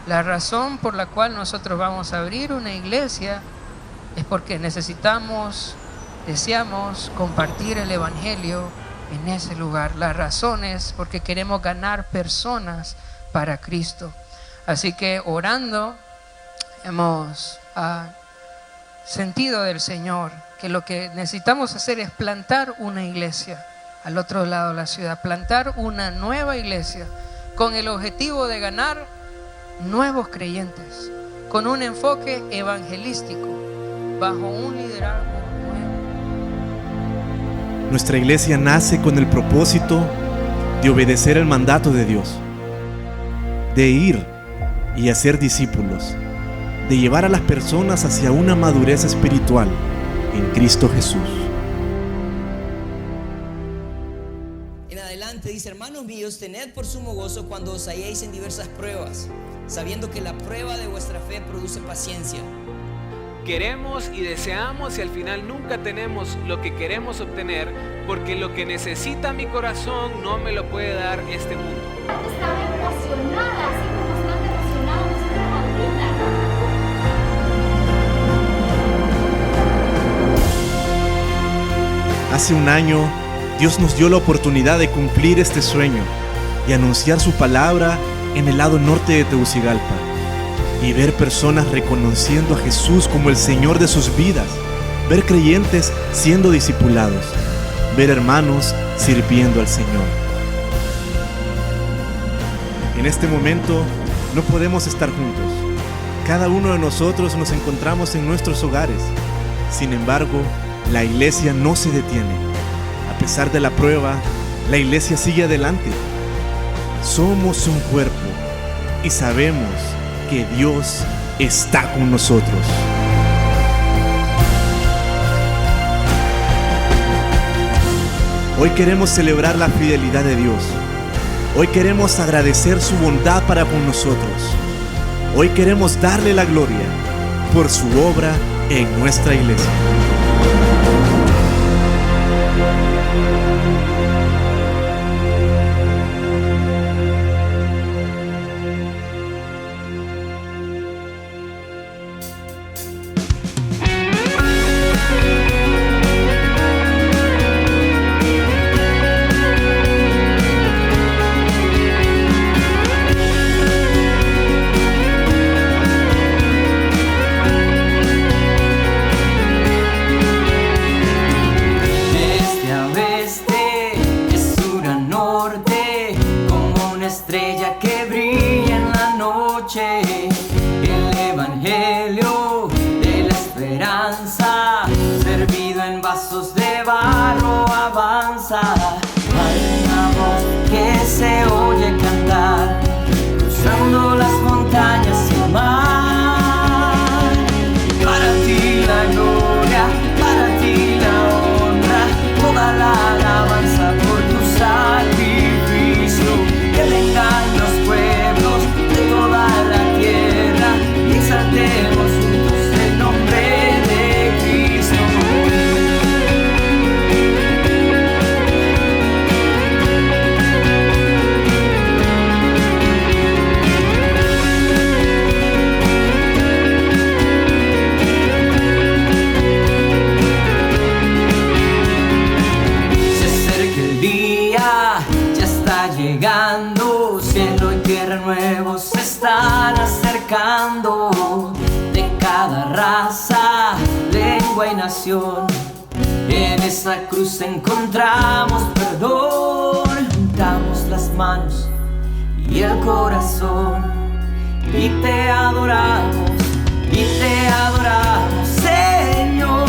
La razón por la cual nosotros vamos a abrir una iglesia es porque deseamos compartir el evangelio en ese lugar. La razón es porque queremos ganar personas para Cristo. Así que orando hemos sentido del Señor que lo que necesitamos hacer es plantar una iglesia al otro lado de la ciudad, plantar una nueva iglesia con el objetivo de ganar nuevos creyentes, con un enfoque evangelístico, bajo un liderazgo nuevo. Nuestra iglesia nace con el propósito de obedecer el mandato de Dios, de ir y hacer discípulos, de llevar a las personas hacia una madurez espiritual en Cristo Jesús. En adelante dice: hermanos míos, tened por sumo gozo cuando os halléis en diversas pruebas, sabiendo que la prueba de vuestra fe produce paciencia. Queremos y deseamos y al final nunca tenemos lo que queremos obtener, porque lo que necesita mi corazón no me lo puede dar este mundo. Estaba emocionada, así como están emocionados ustedes ahorita. Hace un año, Dios nos dio la oportunidad de cumplir este sueño y anunciar su palabra en el lado norte de Tegucigalpa y ver personas reconociendo a Jesús como el Señor de sus vidas, ver creyentes siendo discipulados, ver hermanos sirviendo al Señor. En este momento no podemos estar juntos. Cada uno de nosotros nos encontramos en nuestros hogares. Sin embargo, la iglesia no se detiene. A pesar de la prueba, la iglesia sigue adelante. Somos un cuerpo y sabemos que Dios está con nosotros. Hoy queremos celebrar la fidelidad de Dios. Hoy queremos agradecer su bondad para con nosotros. Hoy queremos darle la gloria por su obra en nuestra iglesia. De cada raza, lengua y nación, en esa cruz encontramos perdón. Juntamos las manos y el corazón y te adoramos, Señor.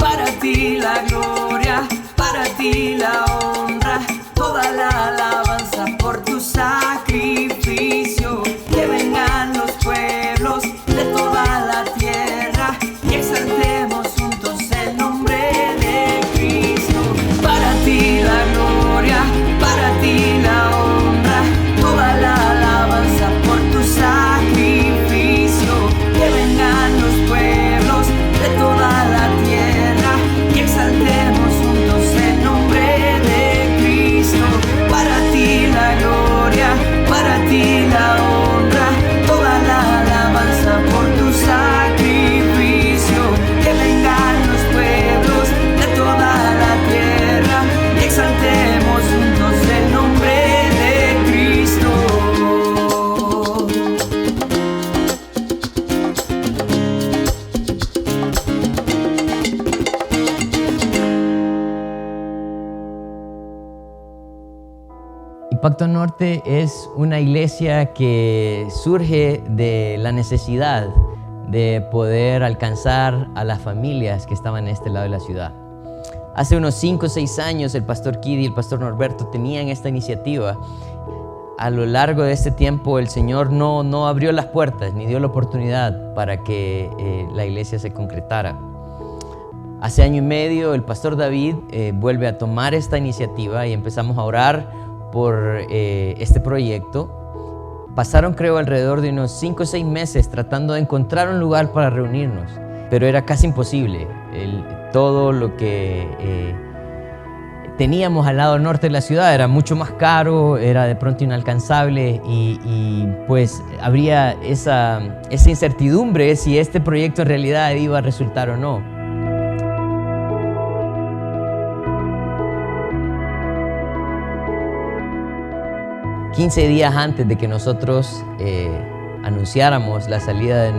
Para ti la gloria, para ti la honra, toda la alabanza por tu sacrificio. Que vengan los pueblos de toda la tierra y exaltemos juntos el nombre de Cristo. Para ti la gloria, para ti la honra, toda la alabanza por tu sacrificio. Impacto Norte es una iglesia que surge de la necesidad de poder alcanzar a las familias que estaban en este lado de la ciudad. Hace unos 5 o 6 años el pastor Kid y el pastor Norberto tenían esta iniciativa. A lo largo de este tiempo el Señor no abrió las puertas ni dio la oportunidad para que la iglesia se concretara. Hace año y medio el pastor David vuelve a tomar esta iniciativa y empezamos a orar por este proyecto. Pasaron, creo, alrededor de unos 5 o 6 meses tratando de encontrar un lugar para reunirnos, pero era casi imposible. Todo lo que teníamos al lado norte de la ciudad era mucho más caro, era de pronto inalcanzable y pues habría esa incertidumbre si este proyecto en realidad iba a resultar o no. 15 días antes de que nosotros anunciáramos la salida de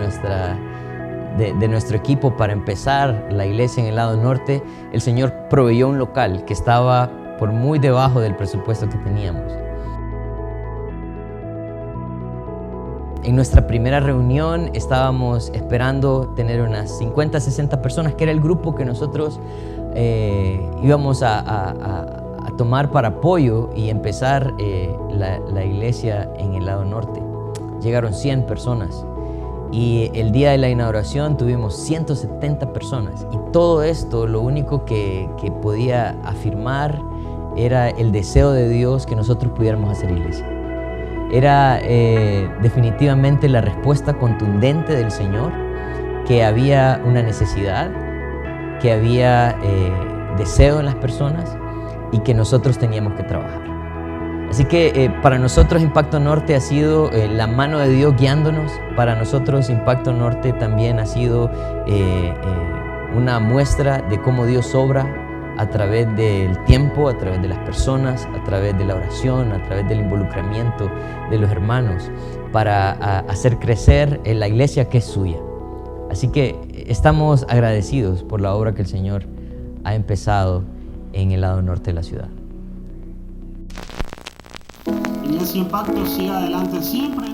nuestro equipo para empezar la iglesia en el lado norte, el Señor proveyó un local que estaba por muy debajo del presupuesto que teníamos. En nuestra primera reunión estábamos esperando tener unas 50, 60 personas, que era el grupo que nosotros íbamos a tomar para apoyo y empezar la iglesia en el lado norte. Llegaron 100 personas y el día de la inauguración tuvimos 170 personas, y todo esto lo único que podía afirmar era el deseo de Dios que nosotros pudiéramos hacer iglesia. Era definitivamente la respuesta contundente del Señor, que había una necesidad, que había deseo en las personas y que nosotros teníamos que trabajar. Así que para nosotros Impacto Norte ha sido la mano de Dios guiándonos. Para nosotros Impacto Norte también ha sido una muestra de cómo Dios obra a través del tiempo, a través de las personas, a través de la oración, a través del involucramiento de los hermanos para hacer crecer la iglesia que es suya. Así que estamos agradecidos por la obra que el Señor ha empezado en el lado norte de la ciudad. Iglesia Impacto sigue adelante siempre.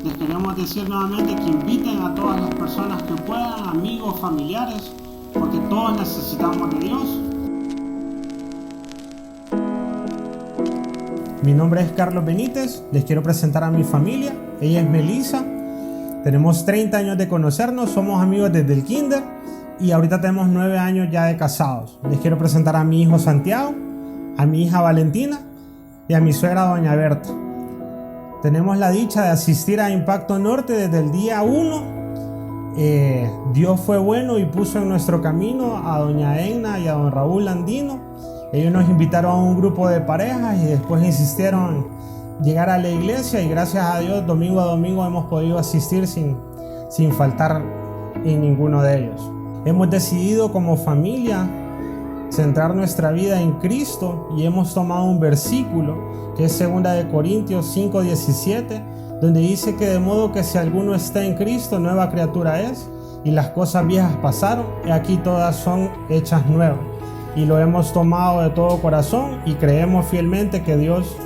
Les queremos decir nuevamente que inviten a todas las personas que puedan, amigos, familiares, porque todos necesitamos de Dios. Mi nombre es Carlos Benítez, les quiero presentar a mi familia. Ella es Melissa, tenemos 30 años de conocernos, somos amigos desde el kinder y ahorita tenemos 9 años ya de casados. Les quiero presentar a mi hijo Santiago, a mi hija Valentina y a mi suegra Doña Berta. Tenemos la dicha de asistir a Impacto Norte desde el día 1. Dios fue bueno y puso en nuestro camino a Doña Egna y a Don Raúl Andino. Ellos nos invitaron a un grupo de parejas y después insistieron en llegar a la iglesia, y gracias a Dios domingo a domingo hemos podido asistir sin faltar en ninguno de ellos. Hemos decidido como familia centrar nuestra vida en Cristo y hemos tomado un versículo que es 2 Corintios 5:17, donde dice que de modo que si alguno está en Cristo, nueva criatura es, y las cosas viejas pasaron, y aquí todas son hechas nuevas. Y lo hemos tomado de todo corazón y creemos fielmente que Dios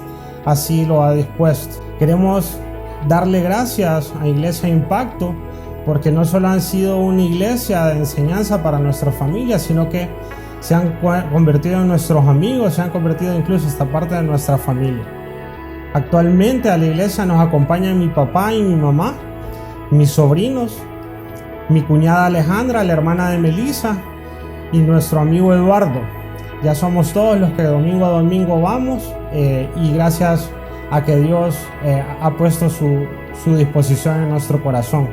así lo ha dispuesto. Queremos darle gracias a Iglesia Impacto, porque no solo han sido una iglesia de enseñanza para nuestra familia, sino que se han convertido en nuestros amigos, se han convertido incluso esta parte de nuestra familia. Actualmente a la iglesia nos acompañan mi papá y mi mamá, mis sobrinos, mi cuñada Alejandra, la hermana de Melissa, y nuestro amigo Eduardo. Ya somos todos los que domingo a domingo vamos, y gracias a que Dios ha puesto su disposición en nuestro corazón.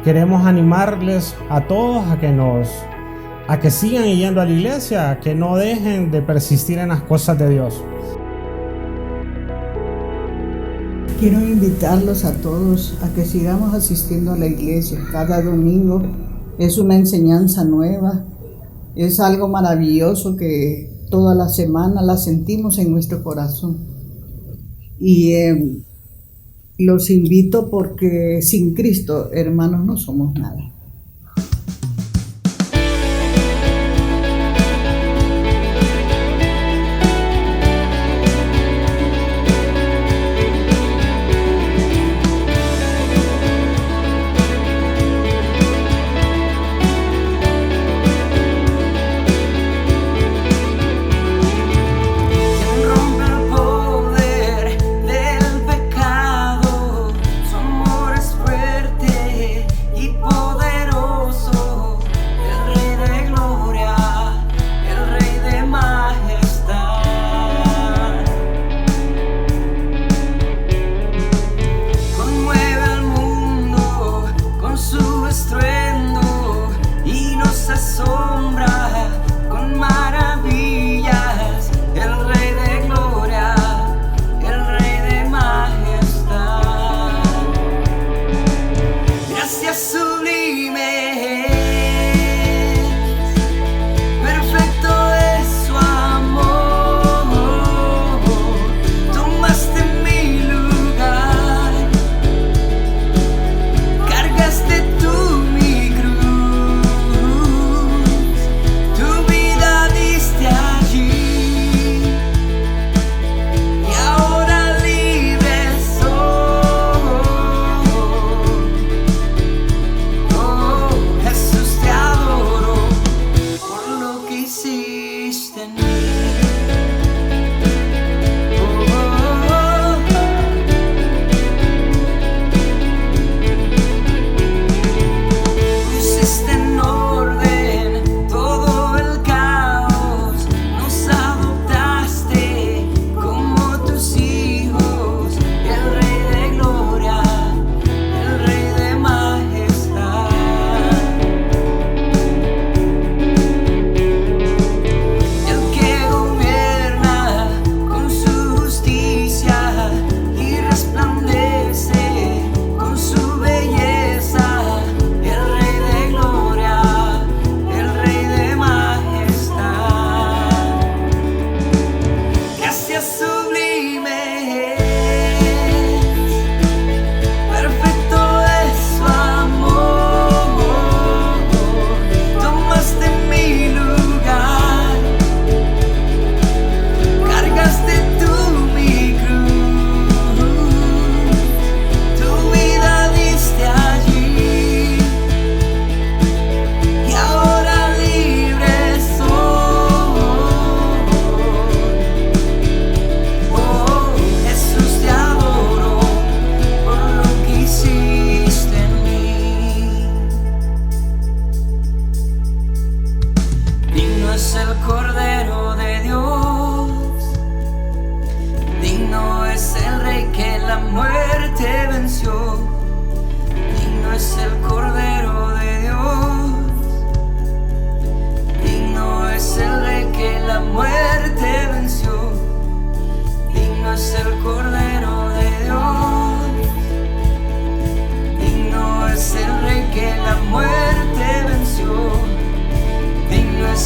Queremos animarles a todos a que sigan yendo a la iglesia, a que no dejen de persistir en las cosas de Dios. Quiero invitarlos a todos a que sigamos asistiendo a la iglesia. Cada domingo es una enseñanza nueva, es algo maravilloso que toda la semana la sentimos en nuestro corazón. Y los invito porque sin Cristo, hermanos, no somos nada.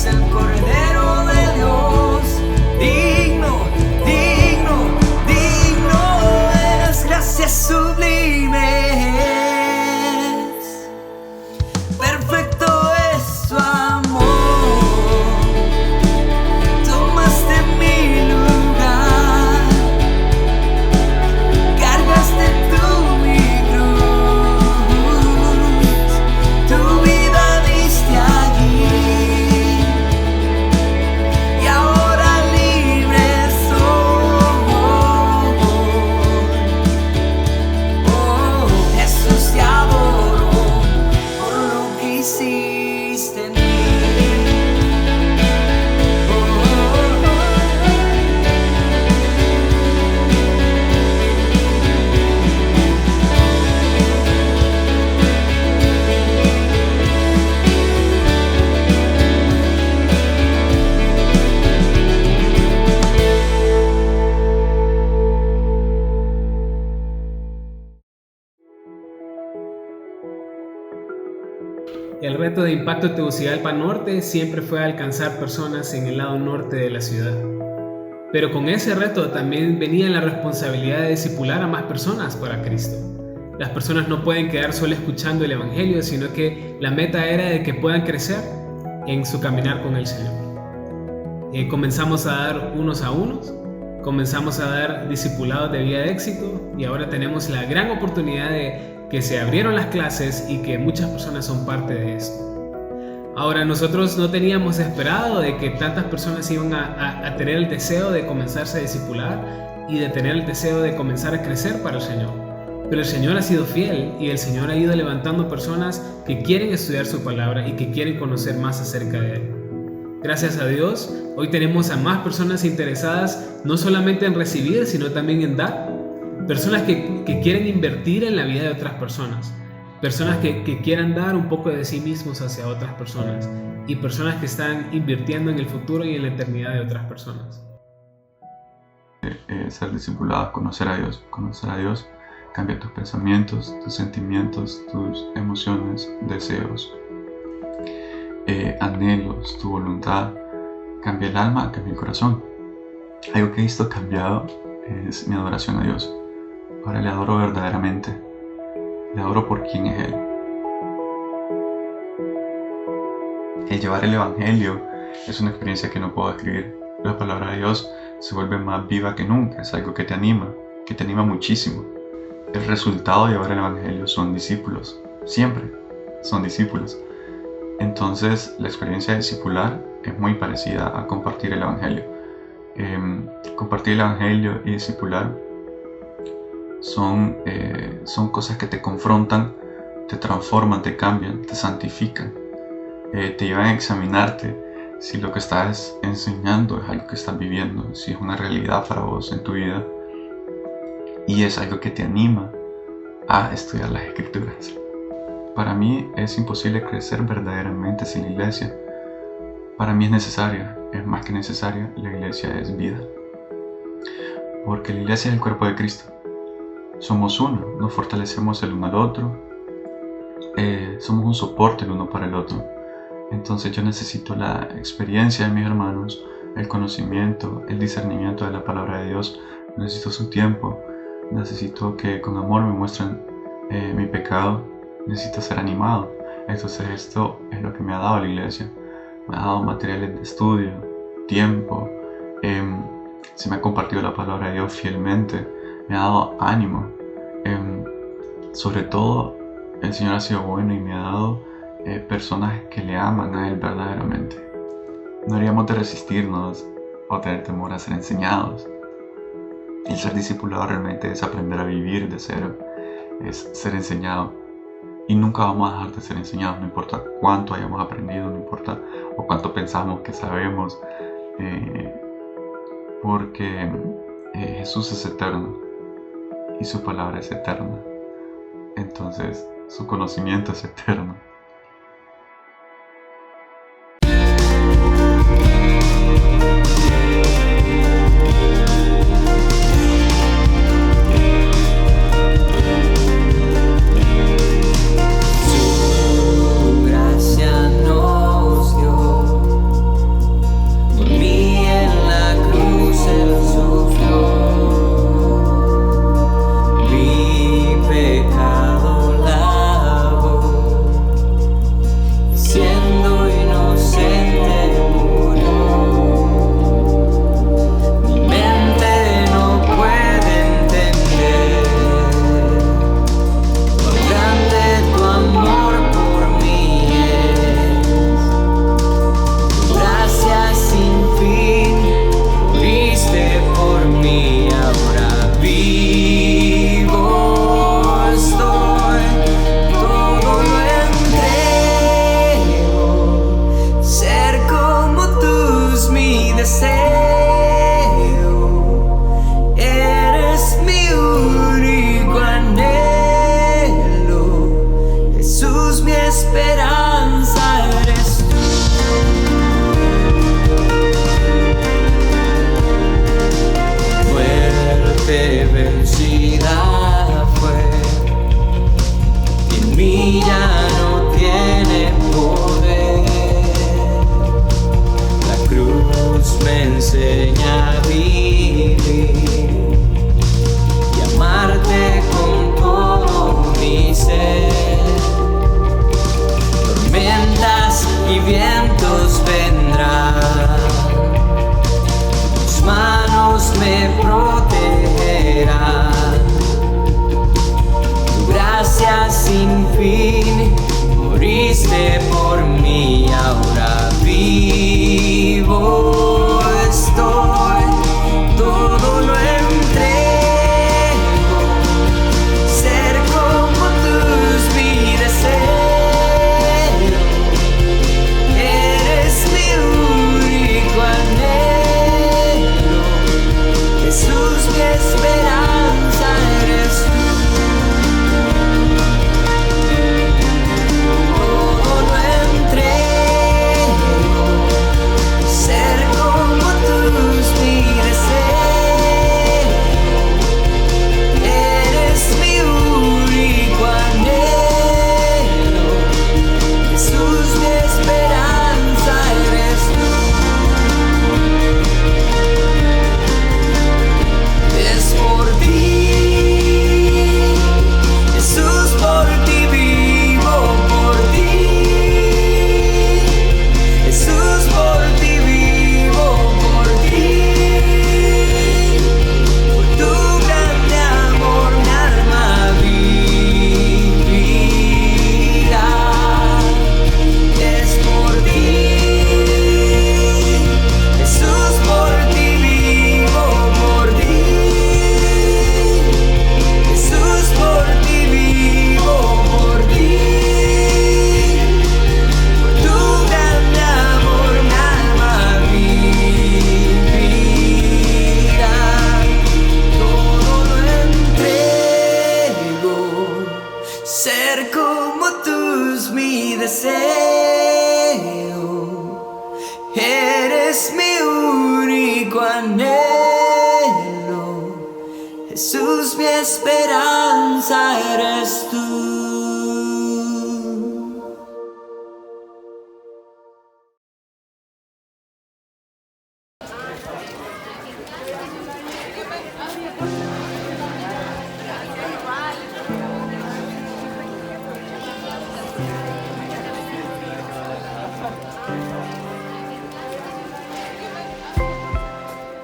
es el Cordero de Dios. Digno, digno, digno es, gracias sublimes. Perfecto es su amor. Tomaste mi lugar, cargaste tú mi cruz, tu vida diste allí, y ahora libre soy. Oh, Jesús, te adoro por lo que hiciste en mí. El reto de Impacto Tegucigalpa Norte siempre fue alcanzar personas en el lado norte de la ciudad. Pero con ese reto también venía la responsabilidad de discipular a más personas para Cristo. Las personas no pueden quedar solo escuchando el Evangelio, sino que la meta era de que puedan crecer en su caminar con el Señor. Comenzamos a dar unos a unos, comenzamos a dar discipulados de vida de éxito, y ahora tenemos la gran oportunidad de que se abrieron las clases y que muchas personas son parte de esto. Ahora, nosotros no teníamos esperado de que tantas personas iban a tener el deseo de comenzarse a discipular y de tener el deseo de comenzar a crecer para el Señor. Pero el Señor ha sido fiel y el Señor ha ido levantando personas que quieren estudiar su palabra y que quieren conocer más acerca de Él. Gracias a Dios, hoy tenemos a más personas interesadas no solamente en recibir, sino también en dar. Personas que quieren invertir en la vida de otras personas. Personas que quieran dar un poco de sí mismos hacia otras personas. Y personas que están invirtiendo en el futuro y en la eternidad de otras personas. Ser discipulado, conocer a Dios. Conocer a Dios cambia tus pensamientos, tus sentimientos, tus emociones, deseos, anhelos, tu voluntad. Cambia el alma, cambia el corazón. Algo que he visto cambiado es mi adoración a Dios. Ahora le adoro verdaderamente. Le adoro por quién es Él. El llevar el Evangelio es una experiencia que no puedo describir. La palabra de Dios se vuelve más viva que nunca. Es algo que te anima muchísimo. El resultado de llevar el Evangelio son discípulos. Siempre son discípulos. Entonces, la experiencia de discipular es muy parecida a compartir el Evangelio. Compartir el Evangelio y discipular son cosas que te confrontan, te transforman, te cambian, te santifican, te llevan a examinarte si lo que estás enseñando es algo que estás viviendo, si es una realidad para vos en tu vida, y es algo que te anima a estudiar las Escrituras. Para mí es imposible crecer verdaderamente sin la iglesia. Para mí es necesaria, es más que necesaria. La iglesia es vida, porque la iglesia es el cuerpo de Cristo. Somos uno, nos fortalecemos el uno al otro, somos un soporte el uno para el otro. Entonces yo necesito la experiencia de mis hermanos, el conocimiento, el discernimiento de la palabra de Dios. Necesito su tiempo, necesito que con amor me muestren mi pecado, necesito ser animado. Entonces esto es lo que me ha dado la iglesia. Me ha dado materiales de estudio, tiempo, se me ha compartido la palabra de Dios fielmente, me ha dado ánimo. Sobre todo, el Señor ha sido bueno y me ha dado personas que le aman a Él verdaderamente. No haríamos de resistirnos o tener temor a ser enseñados. El ser discipulado realmente es aprender a vivir de cero, es ser enseñado. Y nunca vamos a dejar de ser enseñados, no importa cuánto hayamos aprendido, no importa o cuánto pensamos que sabemos, porque Jesús es eterno y su palabra es eterna. Entonces, su conocimiento es eterno. Su gracia nos dio me enseña a vivir y amarte con todo mi ser. Tormentas y vientos vendrán, tus manos me protegerán. Tu gracia sin fin, moriste por mí, ahora vivo estoy, todo lo entrego. Ser como tú es mi deseo, eres mi único anhelo. Jesús, mi esperanza eres tú. Eres mi único anhelo, Jesús, mi esperanza eres tú.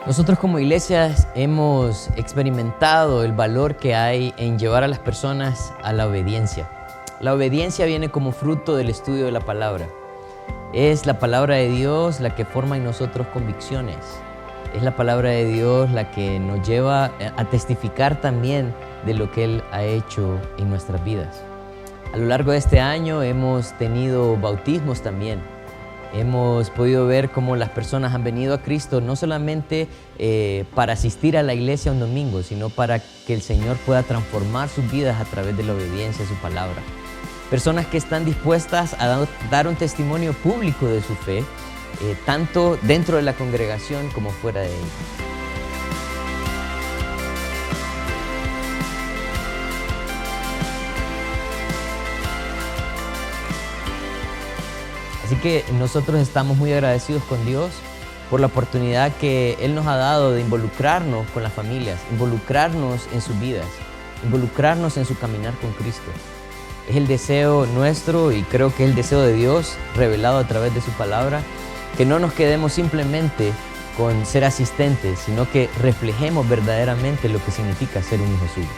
Nosotros como iglesias hemos experimentado el valor que hay en llevar a las personas a la obediencia. La obediencia viene como fruto del estudio de la palabra. Es la palabra de Dios la que forma en nosotros convicciones. Es la palabra de Dios la que nos lleva a testificar también de lo que Él ha hecho en nuestras vidas. A lo largo de este año hemos tenido bautismos también. Hemos podido ver cómo las personas han venido a Cristo no solamente para asistir a la iglesia un domingo, sino para que el Señor pueda transformar sus vidas a través de la obediencia a su palabra. Personas que están dispuestas a dar un testimonio público de su fe, tanto dentro de la congregación como fuera de ella. Así que nosotros estamos muy agradecidos con Dios por la oportunidad que Él nos ha dado de involucrarnos con las familias, involucrarnos en sus vidas, involucrarnos en su caminar con Cristo. Es el deseo nuestro y creo que es el deseo de Dios revelado a través de su palabra, que no nos quedemos simplemente con ser asistentes, sino que reflejemos verdaderamente lo que significa ser un hijo suyo.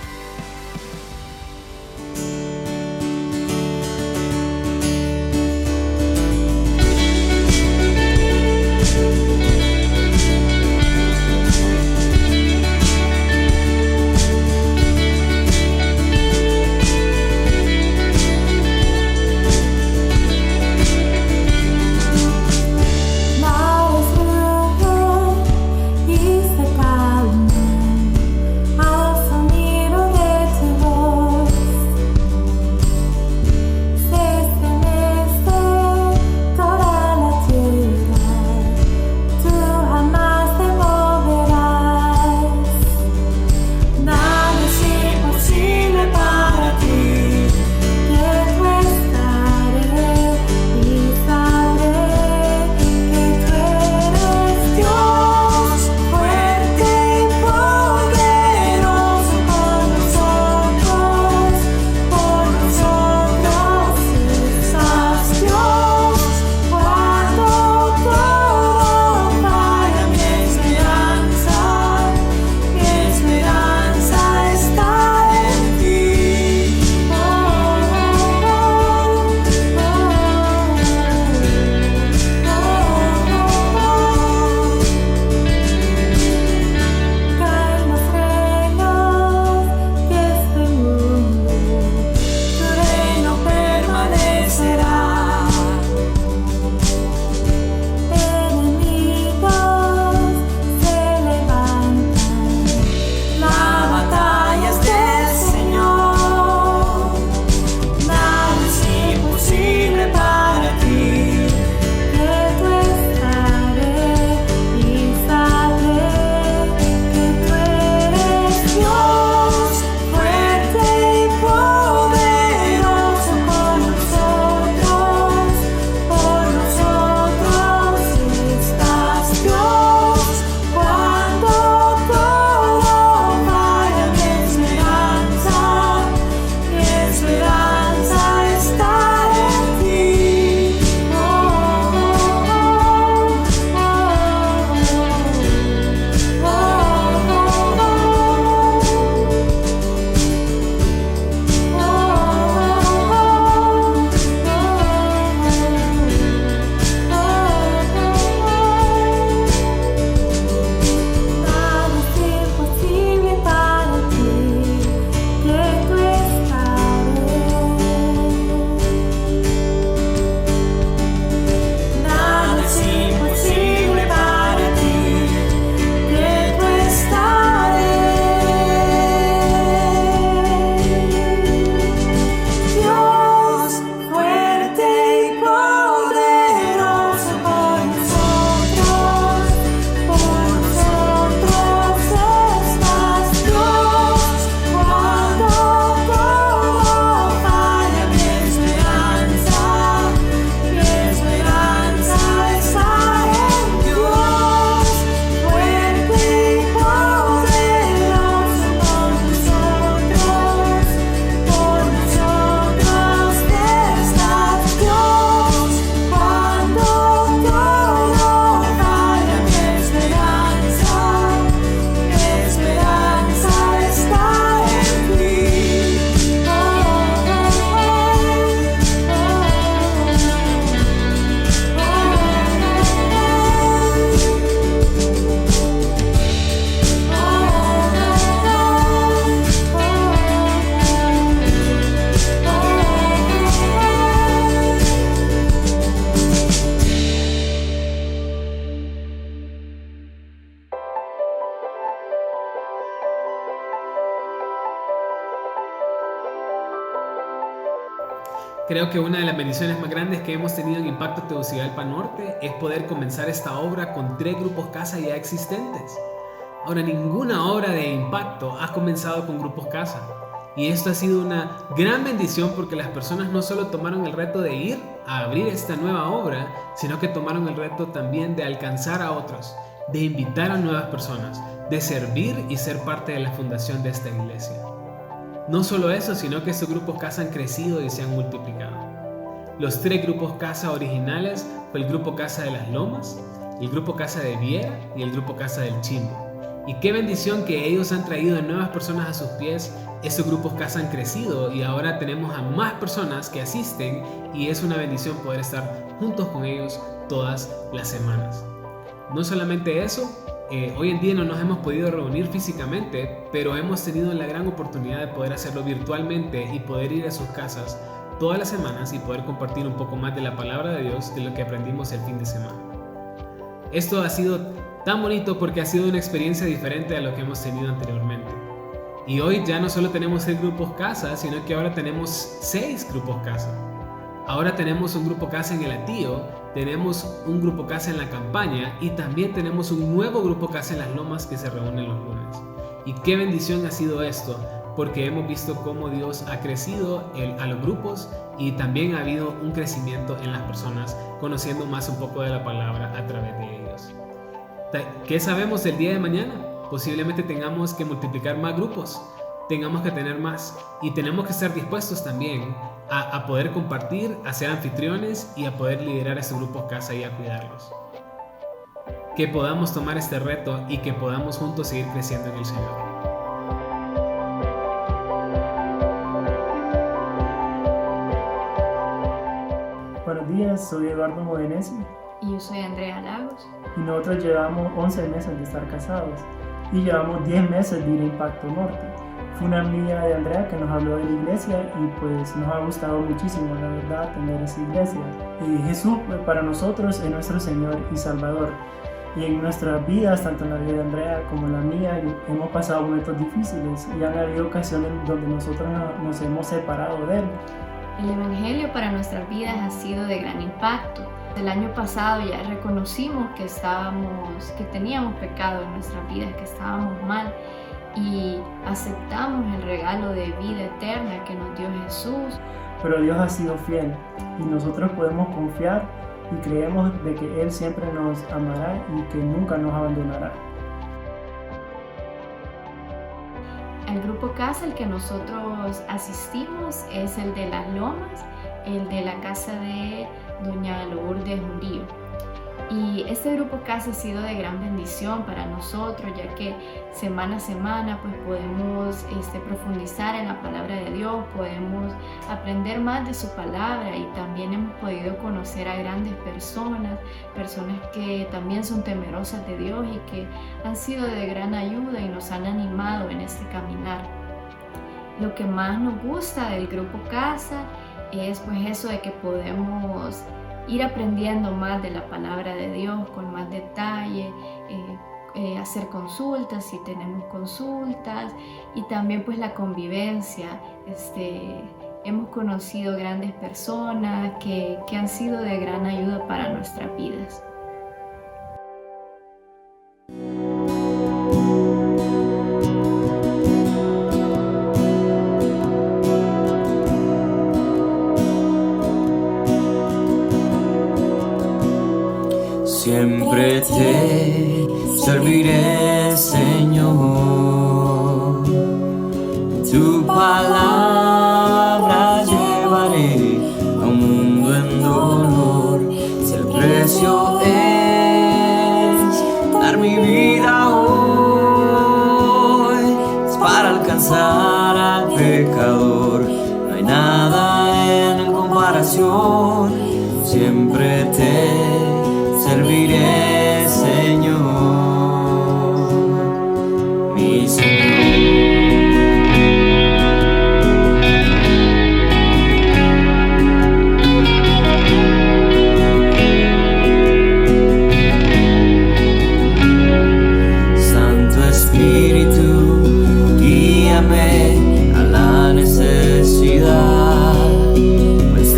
Y se calma al sonido Creo que una de las bendiciones más grandes que hemos tenido en Impacto Tegucigalpa Norte es poder comenzar esta obra con 3 grupos casa ya existentes. Ahora, ninguna obra de impacto ha comenzado con grupos casa. Y esto ha sido una gran bendición porque las personas no solo tomaron el reto de ir a abrir esta nueva obra, sino que tomaron el reto también de alcanzar a otros, de invitar a nuevas personas, de servir y ser parte de la fundación de esta iglesia. No solo eso, sino que estos grupos casa han crecido y se han multiplicado. Los 3 grupos casa originales fue el grupo casa de Las Lomas, el grupo casa de Viera y el grupo casa del Chimbo. Y qué bendición que ellos han traído a nuevas personas a sus pies. Estos grupos casa han crecido y ahora tenemos a más personas que asisten y es una bendición poder estar juntos con ellos todas las semanas. No solamente eso, hoy en día no nos hemos podido reunir físicamente, pero hemos tenido la gran oportunidad de poder hacerlo virtualmente y poder ir a sus casas todas las semanas y poder compartir un poco más de la palabra de Dios, de lo que aprendimos el fin de semana. Esto ha sido tan bonito porque ha sido una experiencia diferente a lo que hemos tenido anteriormente. Y hoy ya no solo tenemos 6 grupos casa, sino que ahora tenemos 6 grupos casa. Ahora tenemos un grupo casa en el Atío, tenemos un grupo casa en la Campaña y también tenemos un nuevo grupo casa en Las Lomas que se reúne los lunes. Y qué bendición ha sido esto, porque hemos visto cómo Dios ha crecido a los grupos y también ha habido un crecimiento en las personas, conociendo más un poco de la palabra a través de ellos. ¿Qué sabemos del día de mañana? Posiblemente tengamos que multiplicar más grupos, tengamos que tener más y tenemos que estar dispuestos también a poder compartir, a ser anfitriones y a poder liderar estos grupos casa y a cuidarlos. Que podamos tomar este reto y que podamos juntos seguir creciendo en el Señor. Buenos días, soy Eduardo Modenesi. Y yo soy Andrea Lagos. Y nosotros llevamos 11 meses de estar casados y llevamos 10 meses de ir a Impacto Norte. Fue una amiga de Andrea que nos habló de la iglesia y pues nos ha gustado muchísimo, la verdad, tener esa iglesia. Y Jesús pues, para nosotros es nuestro Señor y Salvador. Y en nuestras vidas, tanto en la vida de Andrea como en la mía, hemos pasado momentos difíciles y han habido ocasiones donde nosotros nos hemos separado de Él. El Evangelio para nuestras vidas ha sido de gran impacto. El año pasado ya reconocimos que teníamos pecado en nuestras vidas, que estábamos mal y aceptamos el regalo de vida eterna que nos dio Jesús. Pero Dios ha sido fiel y nosotros podemos confiar y creemos de que Él siempre nos amará y que nunca nos abandonará. El grupo casa al que nosotros asistimos es el de Las Lomas, el de la casa de Doña Lourdes Murillo. Y este grupo casa ha sido de gran bendición para nosotros, ya que semana a semana pues podemos profundizar en la palabra de Dios, podemos aprender más de su palabra y también hemos podido conocer a grandes personas que también son temerosas de Dios y que han sido de gran ayuda y nos han animado en este caminar. Lo que más nos gusta del grupo casa es pues eso de que podemos ir aprendiendo más de la palabra de Dios con más detalle, hacer consultas si tenemos consultas y también pues la convivencia. Hemos conocido grandes personas que han sido de gran ayuda para nuestras vidas. Siempre te serviré, Señor. Tu palabra llevaré a un mundo en dolor. Si el precio es dar mi vida hoy, es para alcanzar al pecador. No hay nada en comparación. Siempre te serviré, Señor, mi Señor. Santo Espíritu, guíame a la necesidad, pues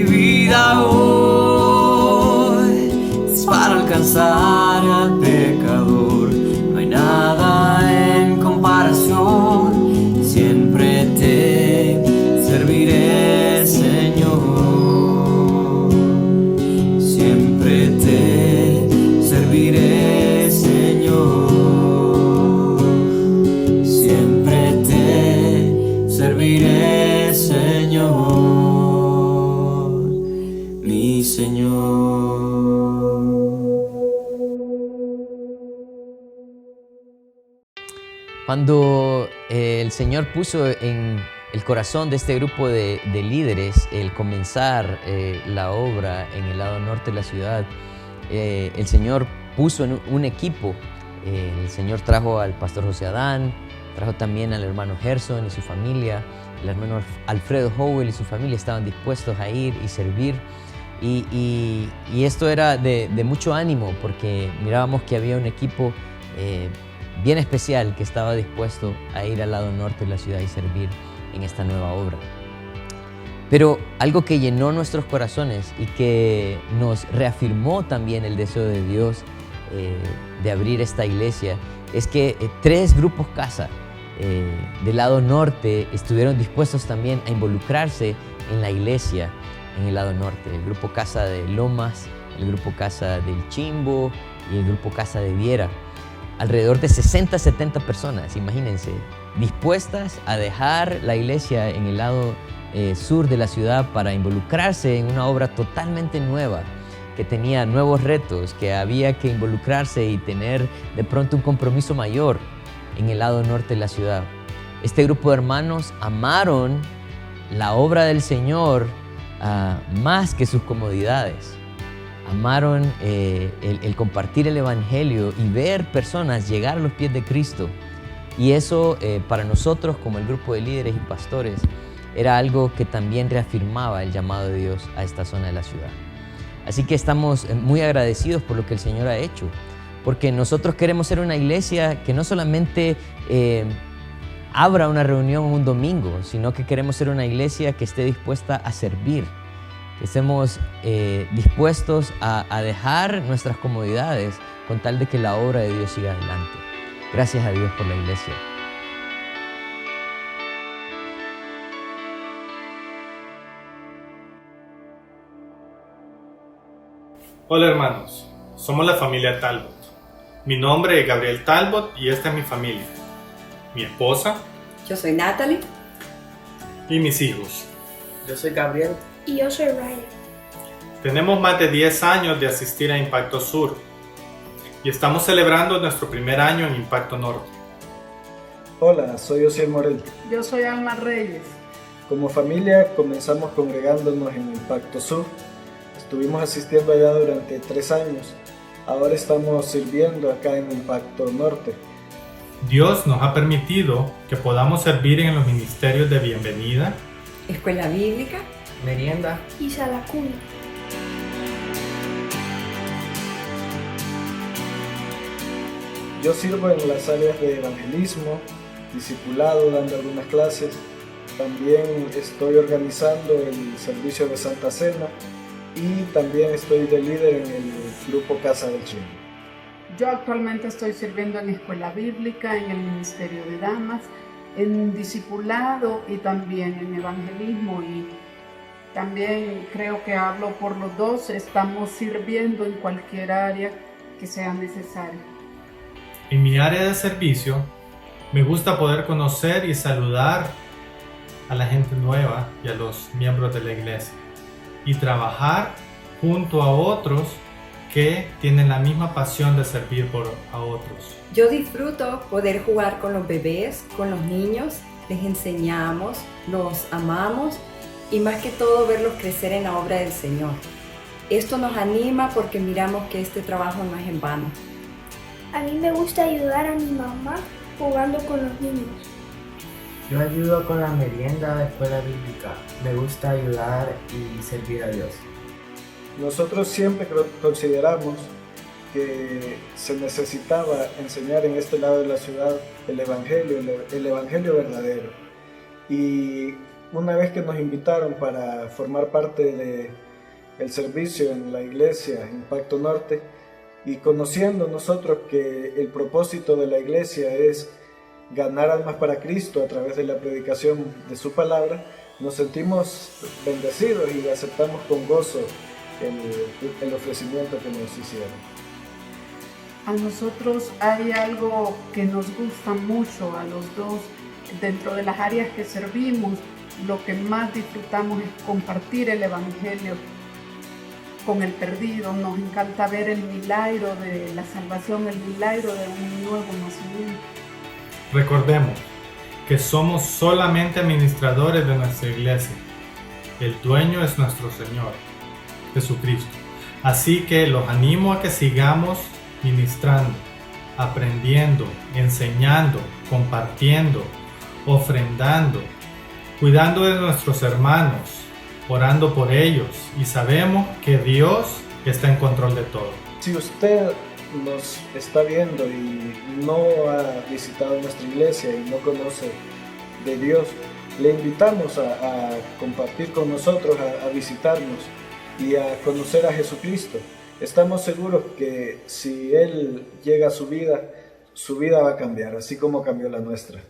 mi vida hoy es para alcanzar al pecador. No hay nada en comparación, siempre te serviré, Señor. Siempre te serviré, Señor. Siempre te serviré, Señor, mi Señor. Cuando el Señor puso en el corazón de este grupo de líderes el comenzar la obra en el lado norte de la ciudad, el Señor puso en un equipo. El Señor trajo al pastor José Adán, trajo también al hermano Gerson y su familia. El hermano Alfredo Howell y su familia estaban dispuestos a ir y servir. Y esto era de mucho ánimo, porque mirábamos que había un equipo bien especial que estaba dispuesto a ir al lado norte de la ciudad y servir en esta nueva obra. Pero algo que llenó nuestros corazones y que nos reafirmó también el deseo de Dios de abrir esta iglesia es que 3 grupos casa del lado norte estuvieron dispuestos también a involucrarse en la iglesia en el lado norte. El grupo casa de Lomas, el grupo casa del Chimbo y el grupo casa de Viera. Alrededor de 60-70 personas, imagínense, dispuestas a dejar la iglesia en el lado sur de la ciudad para involucrarse en una obra totalmente nueva, que tenía nuevos retos, que había que involucrarse y tener de pronto un compromiso mayor en el lado norte de la ciudad. Este grupo de hermanos amaron la obra del Señor más que sus comodidades. Amaron el compartir el Evangelio y ver personas llegar a los pies de Cristo. Y eso para nosotros como el grupo de líderes y pastores era algo que también reafirmaba el llamado de Dios a esta zona de la ciudad. Así que estamos muy agradecidos por lo que el Señor ha hecho, porque nosotros queremos ser una iglesia que no solamente abra una reunión un domingo, sino que queremos ser una iglesia que esté dispuesta a servir, que estemos dispuestos a dejar nuestras comodidades con tal de que la obra de Dios siga adelante. Gracias a Dios por la iglesia. Hola hermanos, somos la familia Talbot. Mi nombre es Gabriel Talbot y esta es mi familia. Mi esposa. Yo soy Natalie. Y mis hijos. Yo soy Gabriel. Y yo soy Ryan. Tenemos más de 10 años de asistir a Impacto Sur y estamos celebrando nuestro primer año en Impacto Norte. Hola, soy José Morel. Yo soy Alma Reyes. Como familia comenzamos congregándonos en Impacto Sur. Estuvimos asistiendo allá durante 3 años. Ahora estamos sirviendo acá en Impacto Norte. Dios nos ha permitido que podamos servir en los ministerios de bienvenida, escuela bíblica, merienda y sala cuna. Yo sirvo en las áreas de evangelismo, discipulado, dando algunas clases. También estoy organizando el servicio de Santa Cena y también estoy de líder en el grupo Casa del Chimbo. Yo actualmente estoy sirviendo en escuela bíblica, en el ministerio de damas, en discipulado y también en evangelismo, y también creo que hablo por los dos. Estamos sirviendo en cualquier área que sea necesaria. En mi área de servicio me gusta poder conocer y saludar a la gente nueva y a los miembros de la iglesia y trabajar junto a otros que tienen la misma pasión de servir a otros. Yo disfruto poder jugar con los bebés, con los niños, les enseñamos, los amamos y más que todo verlos crecer en la obra del Señor. Esto nos anima porque miramos que este trabajo no es en vano. A mí me gusta ayudar a mi mamá jugando con los niños. Yo ayudo con la merienda de escuela bíblica. Me gusta ayudar y servir a Dios. Nosotros siempre consideramos que se necesitaba enseñar en este lado de la ciudad el evangelio verdadero. Y una vez que nos invitaron para formar parte del servicio en la iglesia Impacto Norte, y conociendo nosotros que el propósito de la iglesia es ganar almas para Cristo a través de la predicación de su palabra, nos sentimos bendecidos y aceptamos con gozo el ofrecimiento que nos hicieron. A nosotros hay algo que nos gusta mucho a los dos. Dentro de las áreas que servimos, lo que más disfrutamos es compartir el Evangelio con el perdido. Nos encanta ver el milagro de la salvación, el milagro de un nuevo nacimiento. Recordemos que somos solamente administradores de nuestra iglesia. El dueño es nuestro Señor, Jesucristo. Así que los animo a que sigamos ministrando, aprendiendo, enseñando, compartiendo, ofrendando, cuidando de nuestros hermanos, orando por ellos, y sabemos que Dios está en control de todo. Si usted nos está viendo y no ha visitado nuestra iglesia y no conoce de Dios, le invitamos a compartir con nosotros, a visitarnos y a conocer a Jesucristo. Estamos seguros que si Él llega a su vida va a cambiar, así como cambió la nuestra.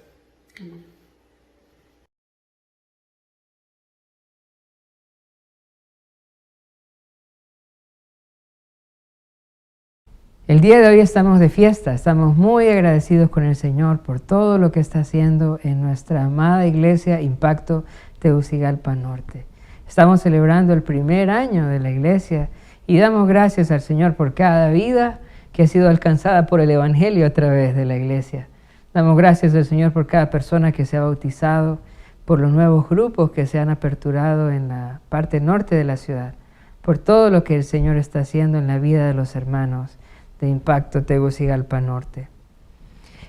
El día de hoy estamos de fiesta, estamos muy agradecidos con el Señor por todo lo que está haciendo en nuestra amada iglesia Impacto Tegucigalpa Norte. Estamos celebrando el primer año de la iglesia y damos gracias al Señor por cada vida que ha sido alcanzada por el Evangelio a través de la iglesia. Damos gracias al Señor por cada persona que se ha bautizado, por los nuevos grupos que se han aperturado en la parte norte de la ciudad, por todo lo que el Señor está haciendo en la vida de los hermanos de Impacto Tegucigalpa Norte.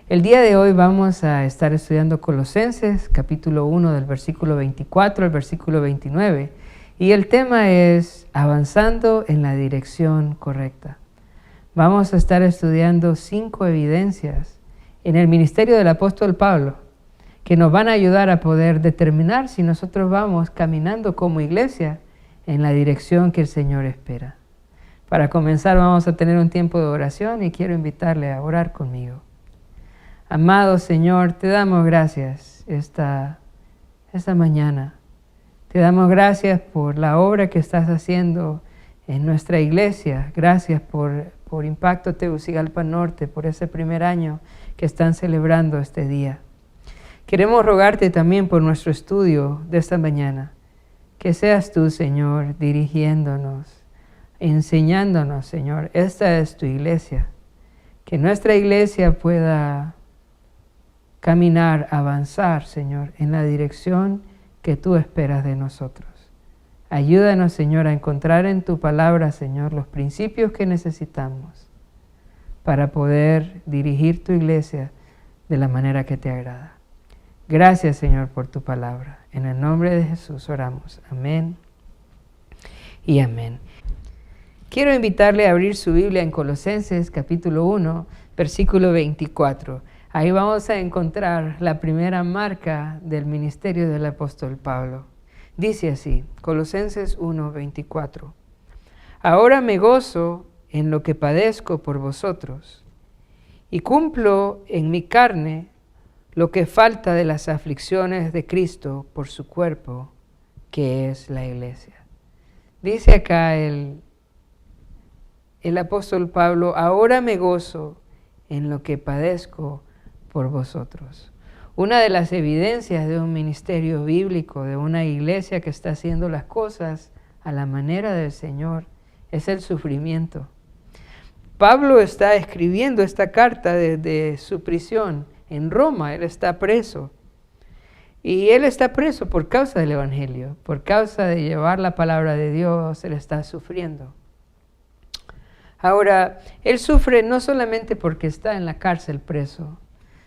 El día de hoy vamos a estar estudiando Colosenses, capítulo 1, del versículo 24 al versículo 29, y el tema es avanzando en la dirección correcta. Vamos a estar estudiando 5 evidencias en el ministerio del apóstol Pablo que nos van a ayudar a poder determinar si nosotros vamos caminando como iglesia en la dirección que el Señor espera. Para comenzar vamos a tener un tiempo de oración y quiero invitarle a orar conmigo. Amado Señor, te damos gracias esta mañana. Te damos gracias por la obra que estás haciendo en nuestra iglesia. Gracias por Impacto Tegucigalpa Norte, por ese primer año que están celebrando este día. Queremos rogarte también por nuestro estudio de esta mañana. Que seas tú, Señor, dirigiéndonos, enseñándonos, Señor. Esta es tu iglesia. Que nuestra iglesia pueda caminar, avanzar, Señor, en la dirección que tú esperas de nosotros. Ayúdanos, Señor, a encontrar en tu palabra, Señor, los principios que necesitamos para poder dirigir tu iglesia de la manera que te agrada. Gracias, Señor, por tu palabra. En el nombre de Jesús oramos. Amén y amén. Quiero invitarle a abrir su Biblia en Colosenses capítulo 1, versículo 24. Ahí vamos a encontrar la primera marca del ministerio del apóstol Pablo. Dice así, Colosenses 1, 24. Ahora me gozo en lo que padezco por vosotros y cumplo en mi carne lo que falta de las aflicciones de Cristo por su cuerpo, que es la iglesia. Dice acá el apóstol Pablo, ahora me gozo en lo que padezco por vosotros. Una de las evidencias de un ministerio bíblico, de una iglesia que está haciendo las cosas a la manera del Señor, es el sufrimiento. Pablo está escribiendo esta carta desde su prisión en Roma. Él está preso. Y él está preso por causa del Evangelio, por causa de llevar la palabra de Dios. Él está sufriendo. Ahora, él sufre no solamente porque está en la cárcel preso,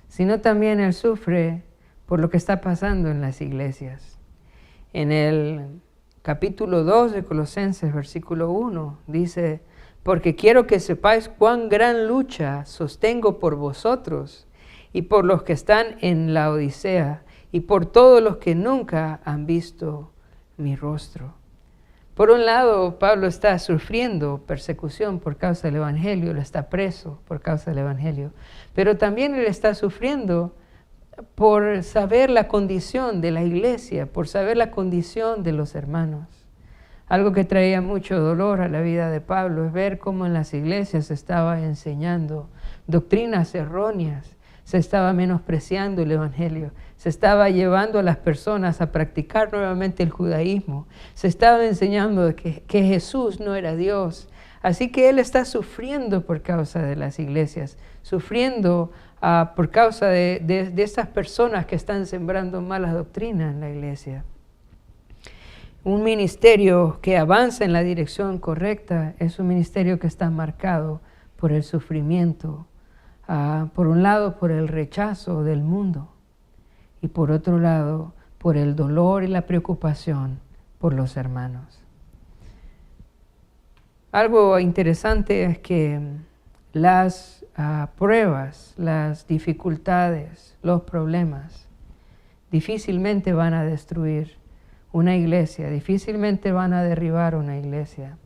sino también él sufre por lo que está pasando en las iglesias. En el capítulo 2 de Colosenses, versículo 1, dice, porque quiero que sepáis cuán gran lucha sostengo por vosotros y por los que están en la Odisea y por todos los que nunca han visto mi rostro. Por un lado, Pablo está sufriendo persecución por causa del Evangelio, él está preso por causa del Evangelio, pero también él está sufriendo por saber la condición de la iglesia, por saber la condición de los hermanos. Algo que traía mucho dolor a la vida de Pablo es ver cómo en las iglesias se estaba enseñando doctrinas erróneas, se estaba menospreciando el Evangelio, se estaba llevando a las personas a practicar nuevamente el judaísmo, se estaba enseñando que Jesús no era Dios. Así que él está sufriendo por causa de las iglesias, sufriendo por causa de estas personas que están sembrando malas doctrinas en la iglesia. Un ministerio que avanza en la dirección correcta es un ministerio que está marcado por el sufrimiento, por un lado por el rechazo del mundo y por otro lado por el dolor y la preocupación por los hermanos. Algo interesante es que las pruebas, las dificultades, los problemas difícilmente van a destruir una iglesia, difícilmente van a derribar una iglesia,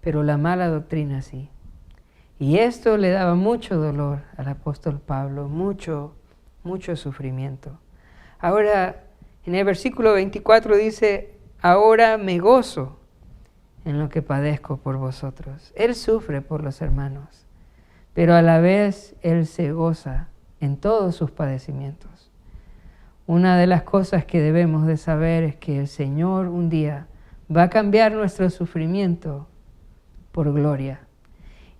pero la mala doctrina sí. Y esto le daba mucho dolor al apóstol Pablo, mucho sufrimiento. Ahora, en el versículo 24 dice, ahora me gozo en lo que padezco por vosotros. Él sufre por los hermanos, pero a la vez él se goza en todos sus padecimientos. Una de las cosas que debemos de saber es que el Señor un día va a cambiar nuestro sufrimiento por gloria.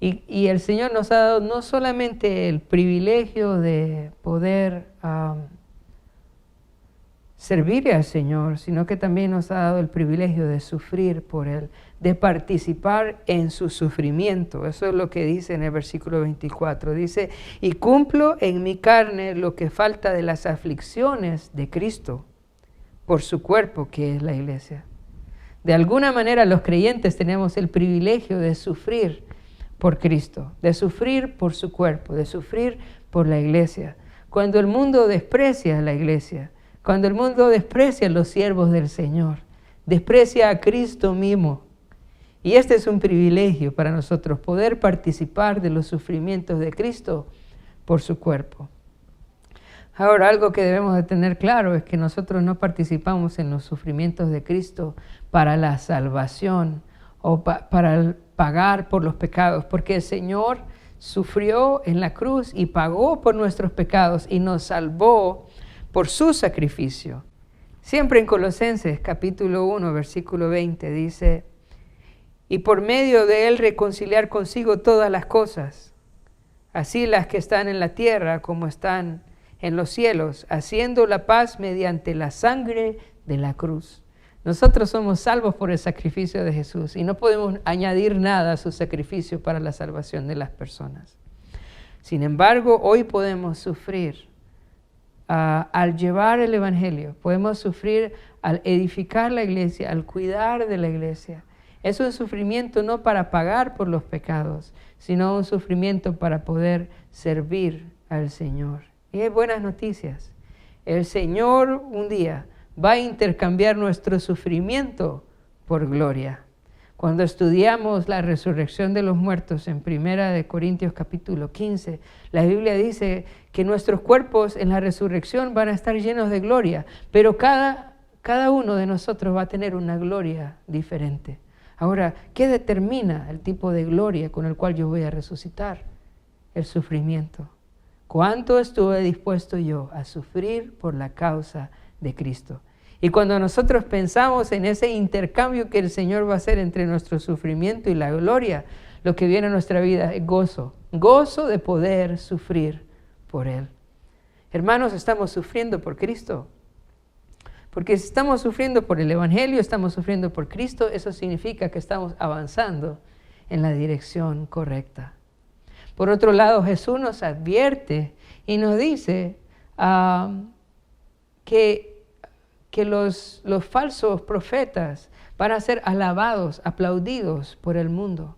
Y el Señor nos ha dado no solamente el privilegio de poder servirle al Señor, sino que también nos ha dado el privilegio de sufrir por Él, de participar en su sufrimiento. Eso es lo que dice en el versículo 24. Dice, y cumplo en mi carne lo que falta de las aflicciones de Cristo por su cuerpo, que es la iglesia. De alguna manera los creyentes tenemos el privilegio de sufrir por Cristo, de sufrir por su cuerpo, de sufrir por la iglesia. Cuando el mundo desprecia a la iglesia, cuando el mundo desprecia a los siervos del Señor, desprecia a Cristo mismo. Y este es un privilegio para nosotros, poder participar de los sufrimientos de Cristo por su cuerpo. Ahora, algo que debemos de tener claro es que nosotros no participamos en los sufrimientos de Cristo para la salvación o para pagar por los pecados, porque el Señor sufrió en la cruz y pagó por nuestros pecados y nos salvó por su sacrificio. Siempre en Colosenses capítulo 1, versículo 20 dice, y por medio de él reconciliar consigo todas las cosas, así las que están en la tierra como están en los cielos, haciendo la paz mediante la sangre de la cruz. Nosotros somos salvos por el sacrificio de Jesús y no podemos añadir nada a su sacrificio para la salvación de las personas. Sin embargo, hoy podemos sufrir al llevar el Evangelio, podemos sufrir al edificar la iglesia, al cuidar de la iglesia. Es un sufrimiento no para pagar por los pecados, sino un sufrimiento para poder servir al Señor. Y hay buenas noticias. El Señor un día va a intercambiar nuestro sufrimiento por gloria. Cuando estudiamos la resurrección de los muertos en 1 Corintios capítulo 15, la Biblia dice que nuestros cuerpos en la resurrección van a estar llenos de gloria, pero cada uno de nosotros va a tener una gloria diferente. Ahora, ¿qué determina el tipo de gloria con el cual yo voy a resucitar? El sufrimiento. ¿Cuánto estuve dispuesto yo a sufrir por la causa de Cristo? Y cuando nosotros pensamos en ese intercambio que el Señor va a hacer entre nuestro sufrimiento y la gloria, lo que viene a nuestra vida es gozo. Gozo de poder sufrir por Él. Hermanos, estamos sufriendo por Cristo. Porque si estamos sufriendo por el Evangelio, estamos sufriendo por Cristo, eso significa que estamos avanzando en la dirección correcta. Por otro lado, Jesús nos advierte y nos dice que los falsos profetas van a ser alabados, aplaudidos por el mundo.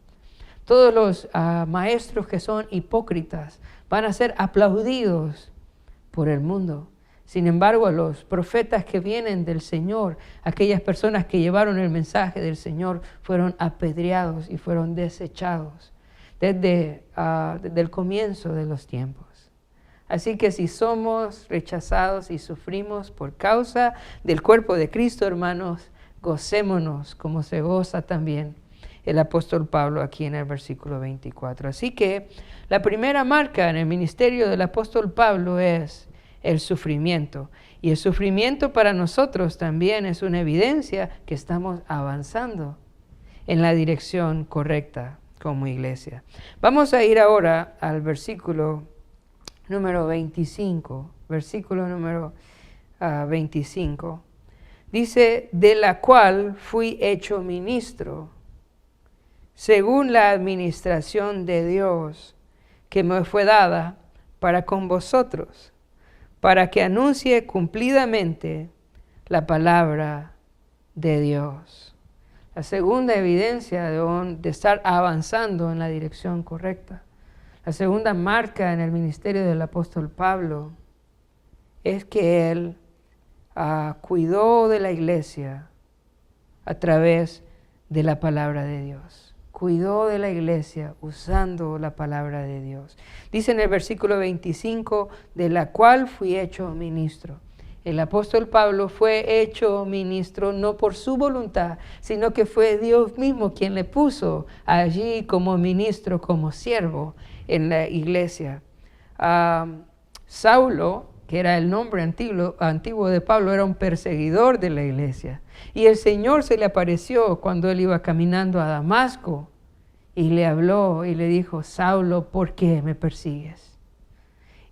Todos los maestros que son hipócritas van a ser aplaudidos por el mundo. Sin embargo, a los profetas que vienen del Señor, aquellas personas que llevaron el mensaje del Señor, fueron apedreados y fueron desechados desde el comienzo de los tiempos. Así que si somos rechazados y sufrimos por causa del cuerpo de Cristo, hermanos, gocémonos como se goza también el apóstol Pablo aquí en el versículo 24. Así que la primera marca en el ministerio del apóstol Pablo es el sufrimiento. Y el sufrimiento para nosotros también es una evidencia que estamos avanzando en la dirección correcta como iglesia. Vamos a ir ahora al versículo número 25. Versículo número 25. Dice, de la cual fui hecho ministro, según la administración de Dios que me fue dada para con vosotros, para que anuncie cumplidamente la palabra de Dios. La segunda evidencia de estar avanzando en la dirección correcta. La segunda marca en el ministerio del apóstol Pablo es que él cuidó de la iglesia a través de la palabra de Dios. Cuidó de la iglesia usando la palabra de Dios. Dice en el versículo 25, de la cual fui hecho ministro. El apóstol Pablo fue hecho ministro no por su voluntad, sino que fue Dios mismo quien le puso allí como ministro, como siervo en la iglesia. Saulo, que era el nombre antiguo de Pablo, era un perseguidor de la iglesia. Y el Señor se le apareció cuando él iba caminando a Damasco y le habló y le dijo, Saulo, ¿por qué me persigues?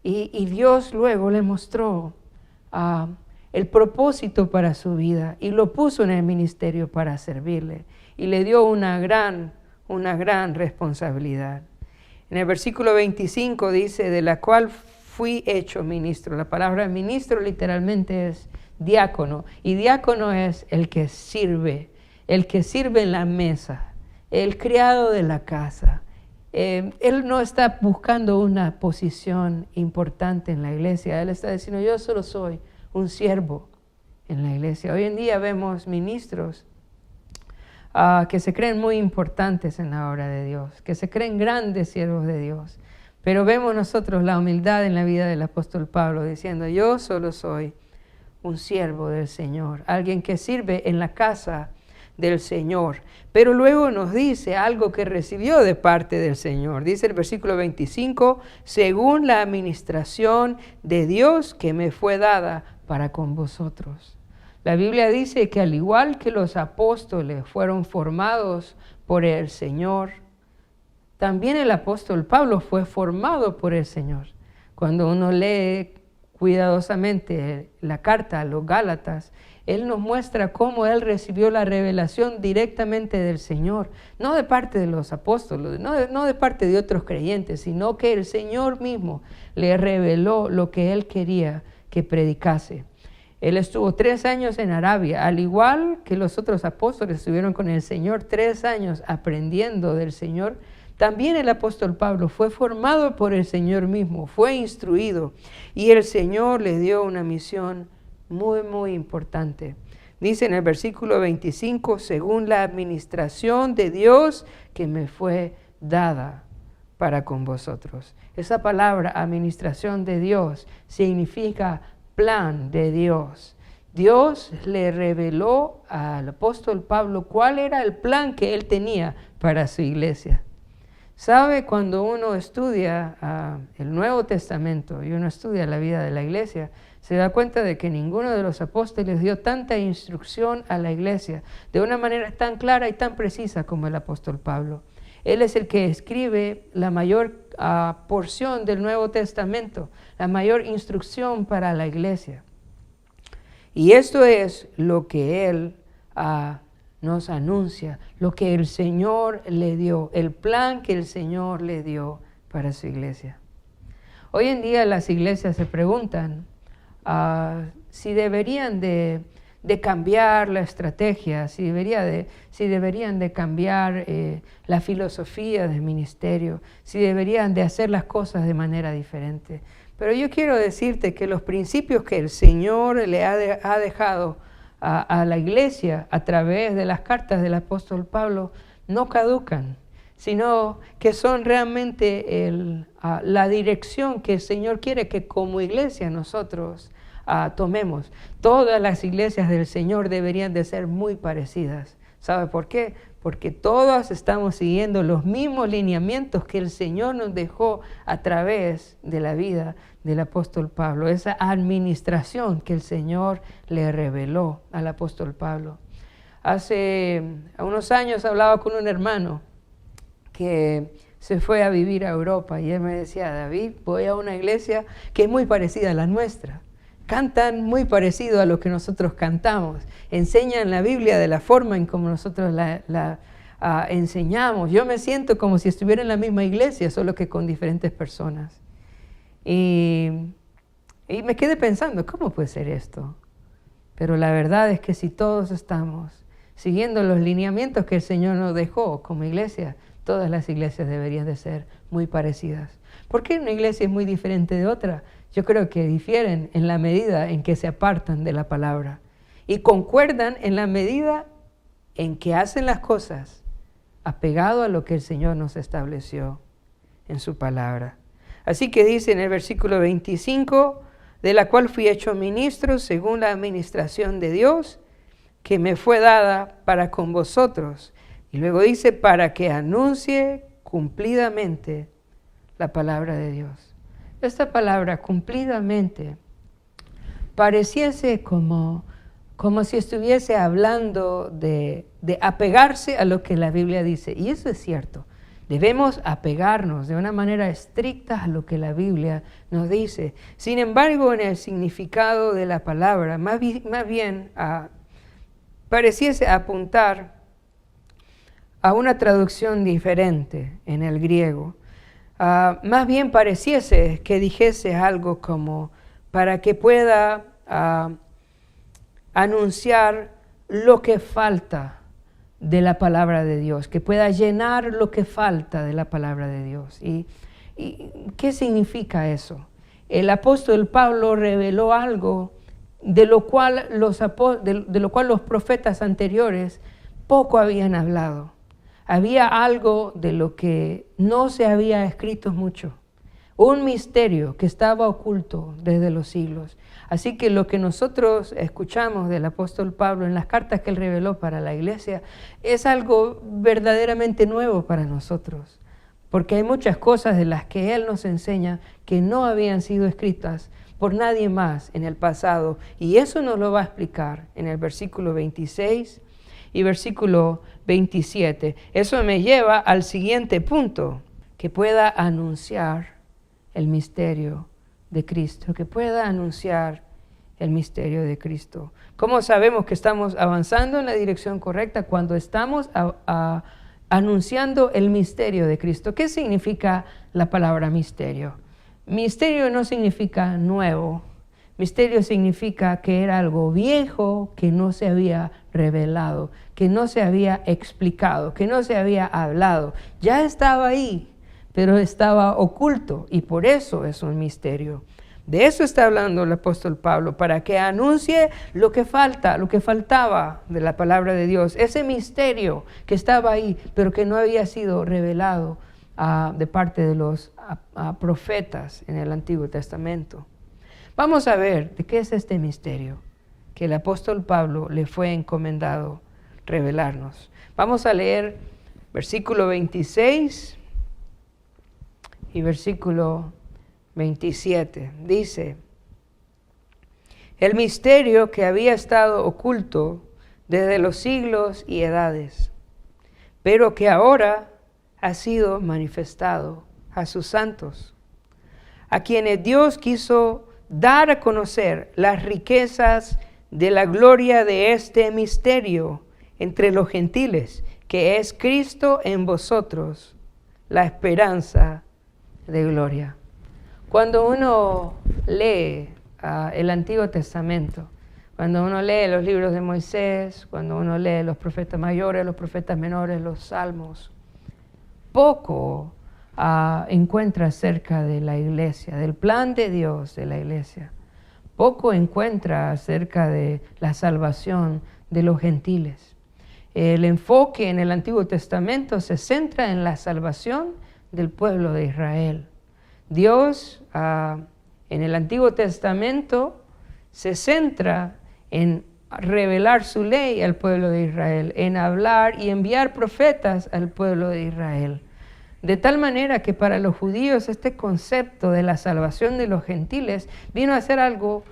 Y Dios luego le mostró el propósito para su vida y lo puso en el ministerio para servirle y le dio una gran responsabilidad. En el versículo 25 dice, de la cual fui hecho ministro. La palabra ministro literalmente es diácono, y diácono es el que sirve en la mesa, el criado de la casa. Él no está buscando una posición importante en la iglesia, él está diciendo, yo solo soy un siervo en la iglesia. Hoy en día vemos ministros que se creen muy importantes en la obra de Dios, que se creen grandes siervos de Dios. Pero vemos nosotros la humildad en la vida del apóstol Pablo diciendo, yo solo soy un siervo del Señor, alguien que sirve en la casa del Señor. Pero luego nos dice algo que recibió de parte del Señor. Dice el versículo 25, según la administración de Dios que me fue dada para con vosotros. La Biblia dice que al igual que los apóstoles fueron formados por el Señor, también el apóstol Pablo fue formado por el Señor. Cuando uno lee cuidadosamente la carta a los Gálatas, él nos muestra cómo él recibió la revelación directamente del Señor, no de parte de los apóstoles, no de parte de otros creyentes, sino que el Señor mismo le reveló lo que él quería que predicase. Él estuvo 3 años en Arabia, al igual que los otros apóstoles estuvieron con el Señor 3 años aprendiendo del Señor. También el apóstol Pablo fue formado por el Señor mismo, fue instruido y el Señor le dio una misión muy importante. Dice en el versículo 25, según la administración de Dios que me fue dada para con vosotros. Esa palabra, administración de Dios, significa plan de Dios. Dios le reveló al apóstol Pablo cuál era el plan que él tenía para su iglesia. ¿Sabe? Cuando uno estudia el Nuevo Testamento y uno estudia la vida de la iglesia, se da cuenta de que ninguno de los apóstoles dio tanta instrucción a la iglesia de una manera tan clara y tan precisa como el apóstol Pablo. Él es el que escribe la mayor porción del Nuevo Testamento, la mayor instrucción para la iglesia. Y esto es lo que él nos anuncia, lo que el Señor le dio, el plan que el Señor le dio para su iglesia. Hoy en día las iglesias se preguntan si deberían de cambiar la estrategia, si deberían de cambiar la filosofía del ministerio, si deberían de hacer las cosas de manera diferente. Pero yo quiero decirte que los principios que el Señor le ha dejado a la iglesia a través de las cartas del apóstol Pablo no caducan, sino que son realmente la dirección que el Señor quiere que como iglesia nosotros tomemos. Todas las iglesias del Señor deberían de ser muy parecidas. ¿Sabe por qué? Porque todas estamos siguiendo los mismos lineamientos que el Señor nos dejó a través de la vida del apóstol Pablo, esa administración que el Señor le reveló al apóstol Pablo. Hace unos años hablaba con un hermano que se fue a vivir a Europa y él me decía: David, voy a una iglesia que es muy parecida a la nuestra. Cantan muy parecido a lo que nosotros cantamos. Enseñan la Biblia de la forma en como nosotros la enseñamos. Yo me siento como si estuviera en la misma iglesia, solo que con diferentes personas. Y me quedé pensando, ¿cómo puede ser esto? Pero la verdad es que si todos estamos siguiendo los lineamientos que el Señor nos dejó como iglesia, todas las iglesias deberían de ser muy parecidas. ¿Por qué una iglesia es muy diferente de otra? Yo creo que difieren en la medida en que se apartan de la palabra y concuerdan en la medida en que hacen las cosas apegado a lo que el Señor nos estableció en su palabra. Así que dice en el versículo 25, de la cual fui hecho ministro según la administración de Dios, que me fue dada para con vosotros. Y luego dice, para que anuncie cumplidamente la palabra de Dios. Esta palabra, cumplidamente, pareciese como si estuviese hablando de apegarse a lo que la Biblia dice. Y eso es cierto. Debemos apegarnos de una manera estricta a lo que la Biblia nos dice. Sin embargo, en el significado de la palabra, más bien pareciese apuntar a una traducción diferente en el griego. Más bien pareciese que dijese algo como para que pueda anunciar lo que falta de la palabra de Dios, que pueda llenar lo que falta de la palabra de Dios. ¿Y qué significa eso? El apóstol Pablo reveló algo de lo cual los profetas anteriores poco habían hablado. Había algo de lo que no se había escrito mucho, un misterio que estaba oculto desde los siglos. Así que lo que nosotros escuchamos del apóstol Pablo en las cartas que él reveló para la iglesia es algo verdaderamente nuevo para nosotros, porque hay muchas cosas de las que él nos enseña que no habían sido escritas por nadie más en el pasado, y eso nos lo va a explicar en el versículo 26 y versículo 27. Eso me lleva al siguiente punto, que pueda anunciar el misterio de Cristo, que pueda anunciar el misterio de Cristo. ¿Cómo sabemos que estamos avanzando en la dirección correcta? Cuando estamos anunciando el misterio de Cristo. ¿Qué significa la palabra misterio? Misterio no significa nuevo. Misterio significa que era algo viejo que no se había revelado, que no se había explicado, que no se había hablado. Ya estaba ahí, pero estaba oculto, y por eso es un misterio. De eso está hablando el apóstol Pablo, para que anuncie lo que faltaba de la palabra de Dios, ese misterio que estaba ahí, pero que no había sido revelado de parte de los profetas en el Antiguo Testamento. Vamos a ver de qué es este misterio que el apóstol Pablo le fue encomendado revelarnos. Vamos a leer versículo 26 y versículo 27. Dice: el misterio que había estado oculto desde los siglos y edades, pero que ahora ha sido manifestado a sus santos, a quienes Dios quiso dar a conocer las riquezas de la gloria de este misterio entre los gentiles, que es Cristo en vosotros, la esperanza de gloria. Cuando uno lee el Antiguo Testamento, cuando uno lee los libros de Moisés, cuando uno lee los profetas mayores, los profetas menores, los salmos, poco encuentra acerca de la iglesia, del plan de Dios de la iglesia. Poco encuentra acerca de la salvación de los gentiles. El enfoque en el Antiguo Testamento se centra en la salvación del pueblo de Israel. Dios en el Antiguo Testamento se centra en revelar su ley al pueblo de Israel, en hablar y enviar profetas al pueblo de Israel. De tal manera que para los judíos este concepto de la salvación de los gentiles vino a ser algo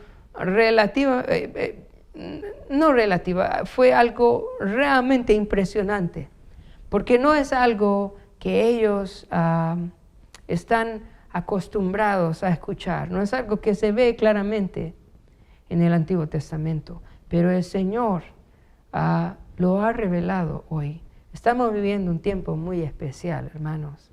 fue algo realmente impresionante, porque no es algo que ellos están acostumbrados a escuchar, no es algo que se ve claramente en el Antiguo Testamento, pero el Señor lo ha revelado hoy. Estamos viviendo un tiempo muy especial, hermanos.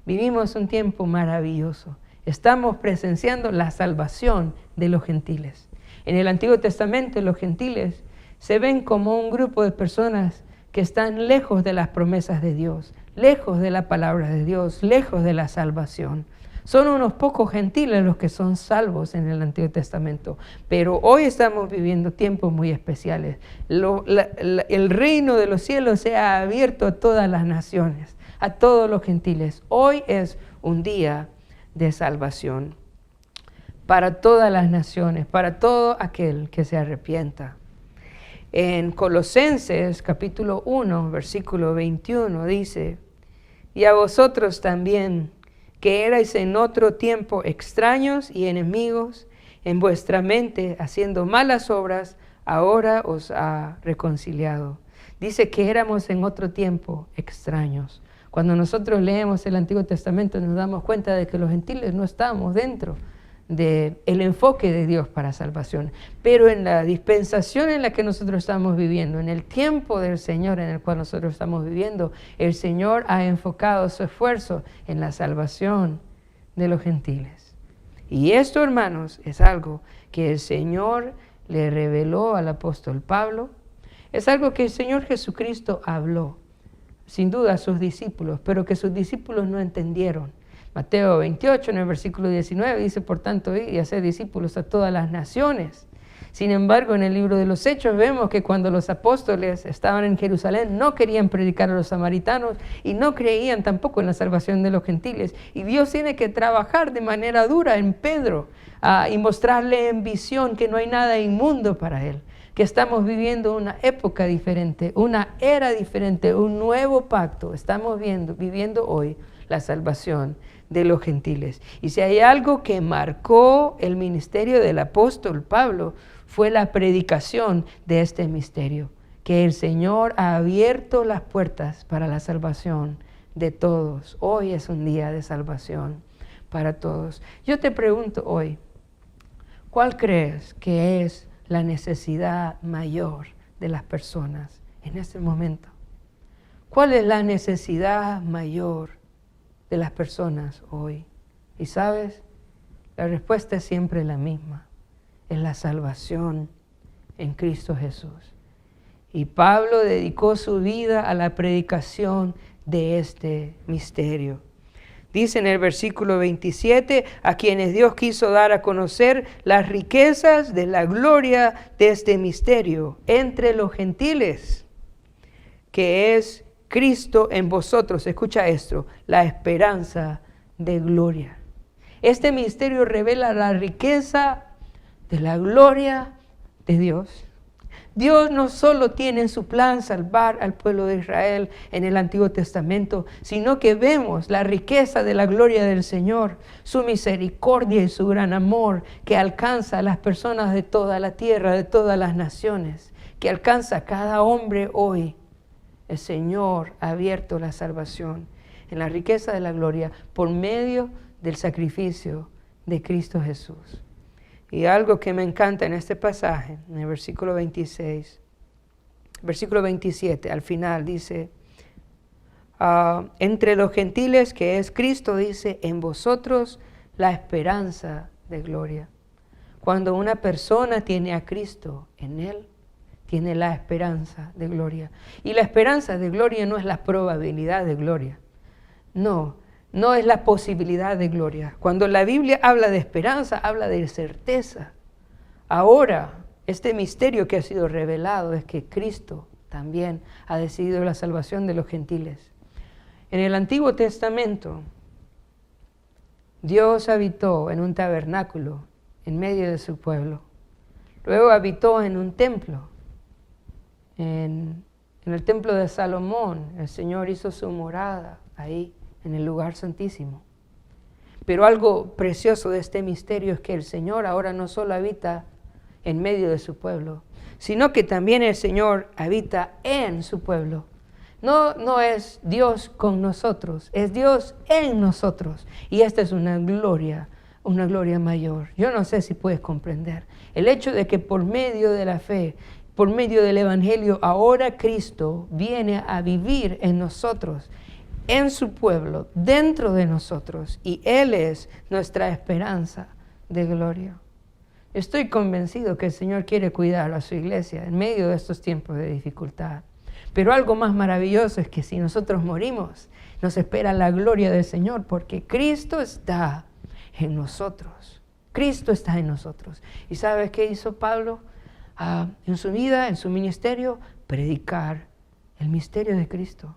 Vivimos un tiempo maravilloso. Estamos presenciando la salvación de los gentiles. En el Antiguo Testamento, los gentiles se ven como un grupo de personas que están lejos de las promesas de Dios, lejos de la palabra de Dios, lejos de la salvación. Son unos pocos gentiles los que son salvos en el Antiguo Testamento, pero hoy estamos viviendo tiempos muy especiales. El reino de los cielos se ha abierto a todas las naciones, a todos los gentiles. Hoy es un día de salvación para todas las naciones, para todo aquel que se arrepienta. En Colosenses capítulo 1, versículo 21 dice: y a vosotros también, que erais en otro tiempo extraños y enemigos en vuestra mente, haciendo malas obras, ahora os ha reconciliado. Dice que éramos en otro tiempo extraños. Cuando nosotros leemos el Antiguo Testamento nos damos cuenta de que los gentiles no estábamos dentro del enfoque de Dios para salvación. Pero en la dispensación en la que nosotros estamos viviendo, en el tiempo del Señor en el cual nosotros estamos viviendo, el Señor ha enfocado su esfuerzo en la salvación de los gentiles. Y esto, hermanos, es algo que el Señor le reveló al apóstol Pablo. Es algo que el Señor Jesucristo habló, sin duda, a sus discípulos, pero que sus discípulos no entendieron. Mateo 28, en el versículo 19, dice: por tanto, id y haced discípulos a todas las naciones. Sin embargo, en el libro de los Hechos vemos que cuando los apóstoles estaban en Jerusalén no querían predicar a los samaritanos y no creían tampoco en la salvación de los gentiles. Y Dios tiene que trabajar de manera dura en Pedro y mostrarle en visión que no hay nada inmundo para él, que estamos viviendo una época diferente, una era diferente, un nuevo pacto. Estamos viviendo hoy la salvación de los gentiles. Y si hay algo que marcó el ministerio del apóstol Pablo, fue la predicación de este misterio, que el Señor ha abierto las puertas para la salvación de todos. Hoy es un día de salvación para todos. Yo te pregunto hoy, ¿cuál crees que es la necesidad mayor de las personas en este momento? ¿Cuál es la necesidad mayor de las personas hoy? Y sabes, la respuesta es siempre la misma: es la salvación en Cristo Jesús. Y Pablo dedicó su vida a la predicación de este misterio. Dice en el versículo 27, a quienes Dios quiso dar a conocer las riquezas de la gloria de este misterio entre los gentiles, que es Cristo en vosotros. Escucha esto: la esperanza de gloria. Este misterio revela la riqueza de la gloria de Dios. Dios no solo tiene en su plan salvar al pueblo de Israel en el Antiguo Testamento, sino que vemos la riqueza de la gloria del Señor, su misericordia y su gran amor que alcanza a las personas de toda la tierra, de todas las naciones, que alcanza a cada hombre hoy. El Señor ha abierto la salvación en la riqueza de la gloria por medio del sacrificio de Cristo Jesús. Y algo que me encanta en este pasaje, en el versículo 26, versículo 27, al final dice, entre los gentiles, que es Cristo, dice, en vosotros la esperanza de gloria. Cuando una persona tiene a Cristo en él, tiene la esperanza de gloria. Y la esperanza de gloria no es la probabilidad de gloria. No, no es la posibilidad de gloria. Cuando la Biblia habla de esperanza, habla de certeza. Ahora, este misterio que ha sido revelado es que Cristo también ha decidido la salvación de los gentiles. En el Antiguo Testamento, Dios habitó en un tabernáculo en medio de su pueblo. Luego habitó en un templo. En el templo de Salomón, el Señor hizo su morada ahí, en el lugar santísimo. Pero algo precioso de este misterio es que el Señor ahora no solo habita en medio de su pueblo, sino que también el Señor habita en su pueblo. No es Dios con nosotros, es Dios en nosotros. Y esta es una gloria mayor. Yo no sé si puedes comprender el hecho de que por medio de la fe, por medio del Evangelio, ahora Cristo viene a vivir en nosotros, en su pueblo, dentro de nosotros, y Él es nuestra esperanza de gloria. Estoy convencido que el Señor quiere cuidar a su iglesia en medio de estos tiempos de dificultad. Pero algo más maravilloso es que si nosotros morimos, nos espera la gloria del Señor, porque Cristo está en nosotros. Cristo está en nosotros. ¿Y sabes qué hizo Pablo en su vida, en su ministerio? Predicar el misterio de Cristo.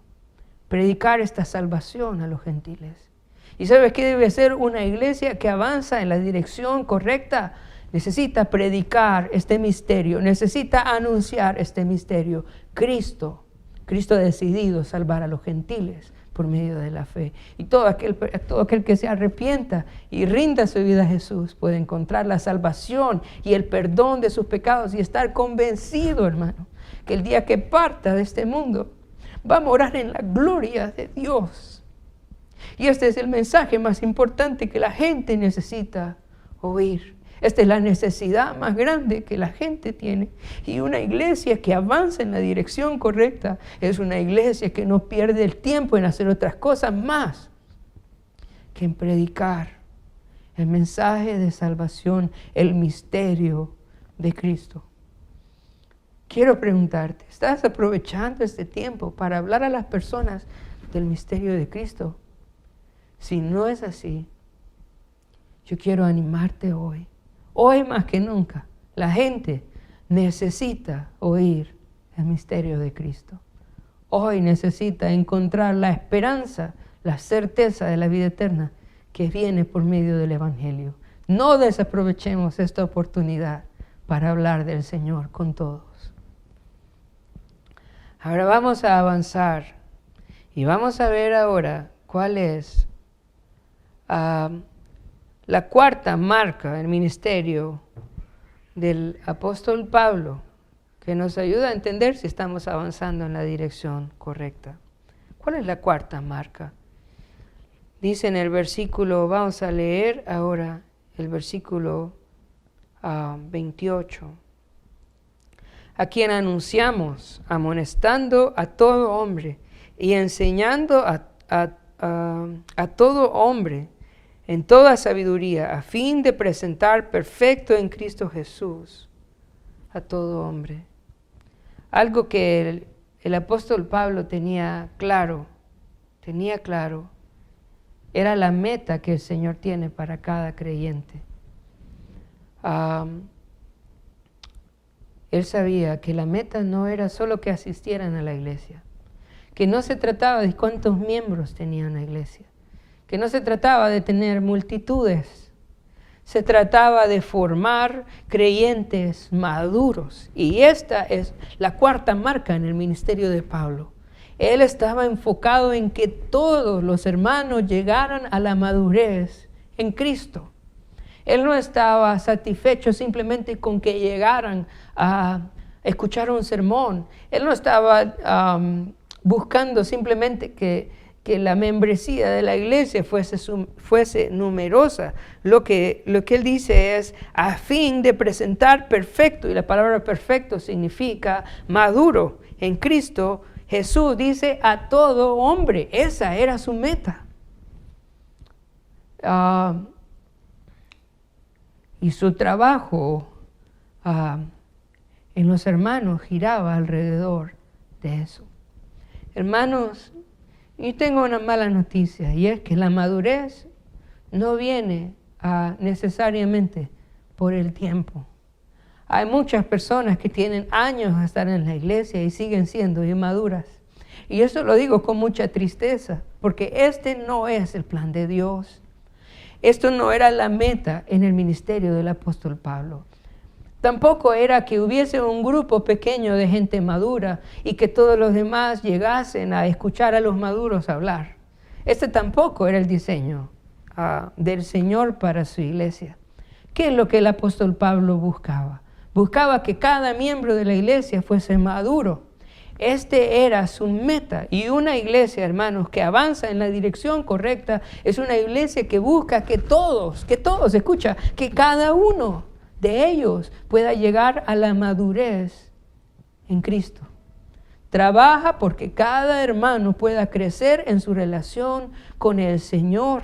Predicar esta salvación a los gentiles. ¿Y sabes qué debe ser una iglesia que avanza en la dirección correcta? Necesita predicar este misterio, necesita anunciar este misterio. Cristo ha decidido salvar a los gentiles por medio de la fe. Y todo aquel que se arrepienta y rinda su vida a Jesús puede encontrar la salvación y el perdón de sus pecados y estar convencido, hermano, que el día que parta de este mundo va a morar en la gloria de Dios. Y este es el mensaje más importante que la gente necesita oír. Esta es la necesidad más grande que la gente tiene. Y una iglesia que avanza en la dirección correcta es una iglesia que no pierde el tiempo en hacer otras cosas más que en predicar el mensaje de salvación, el misterio de Cristo. Quiero preguntarte, ¿estás aprovechando este tiempo para hablar a las personas del misterio de Cristo? Si no es así, yo quiero animarte hoy. Hoy más que nunca, la gente necesita oír el misterio de Cristo. Hoy necesita encontrar la esperanza, la certeza de la vida eterna que viene por medio del Evangelio. No desaprovechemos esta oportunidad para hablar del Señor con todos. Ahora vamos a avanzar y vamos a ver ahora cuál es la cuarta marca del ministerio del apóstol Pablo, que nos ayuda a entender si estamos avanzando en la dirección correcta. ¿Cuál es la cuarta marca? Dice en el versículo, vamos a leer ahora el versículo 28. A quien anunciamos, amonestando a todo hombre y enseñando a todo hombre en toda sabiduría, a fin de presentar perfecto en Cristo Jesús a todo hombre. Algo que el apóstol Pablo tenía claro, era la meta que el Señor tiene para cada creyente. Él sabía que la meta no era solo que asistieran a la iglesia, que no se trataba de cuántos miembros tenía una iglesia, que no se trataba de tener multitudes, se trataba de formar creyentes maduros. Y esta es la cuarta marca en el ministerio de Pablo. Él estaba enfocado en que todos los hermanos llegaran a la madurez en Cristo. Él no estaba satisfecho simplemente con que llegaran a escuchar un sermón. Él no estaba buscando simplemente que la membresía de la iglesia fuese numerosa. Lo que él dice es a fin de presentar perfecto, y la palabra perfecto significa maduro en Cristo Jesús. Dice a todo hombre. Esa era su meta. Y su trabajo en los hermanos giraba alrededor de eso. Hermanos, Y tengo una mala noticia, y es que la madurez no viene necesariamente por el tiempo. Hay muchas personas que tienen años de estar en la iglesia y siguen siendo inmaduras. Y eso lo digo con mucha tristeza, porque este no es el plan de Dios. Esto no era la meta en el ministerio del apóstol Pablo. Tampoco era que hubiese un grupo pequeño de gente madura y que todos los demás llegasen a escuchar a los maduros hablar. Este tampoco era el diseño del Señor para su iglesia. ¿Qué es lo que el apóstol Pablo buscaba? Buscaba que cada miembro de la iglesia fuese maduro. Este era su meta. Y una iglesia, hermanos, que avanza en la dirección correcta, es una iglesia que busca que todos, escucha, que cada uno de ellos pueda llegar a la madurez en Cristo. Trabaja porque cada hermano pueda crecer en su relación con el Señor.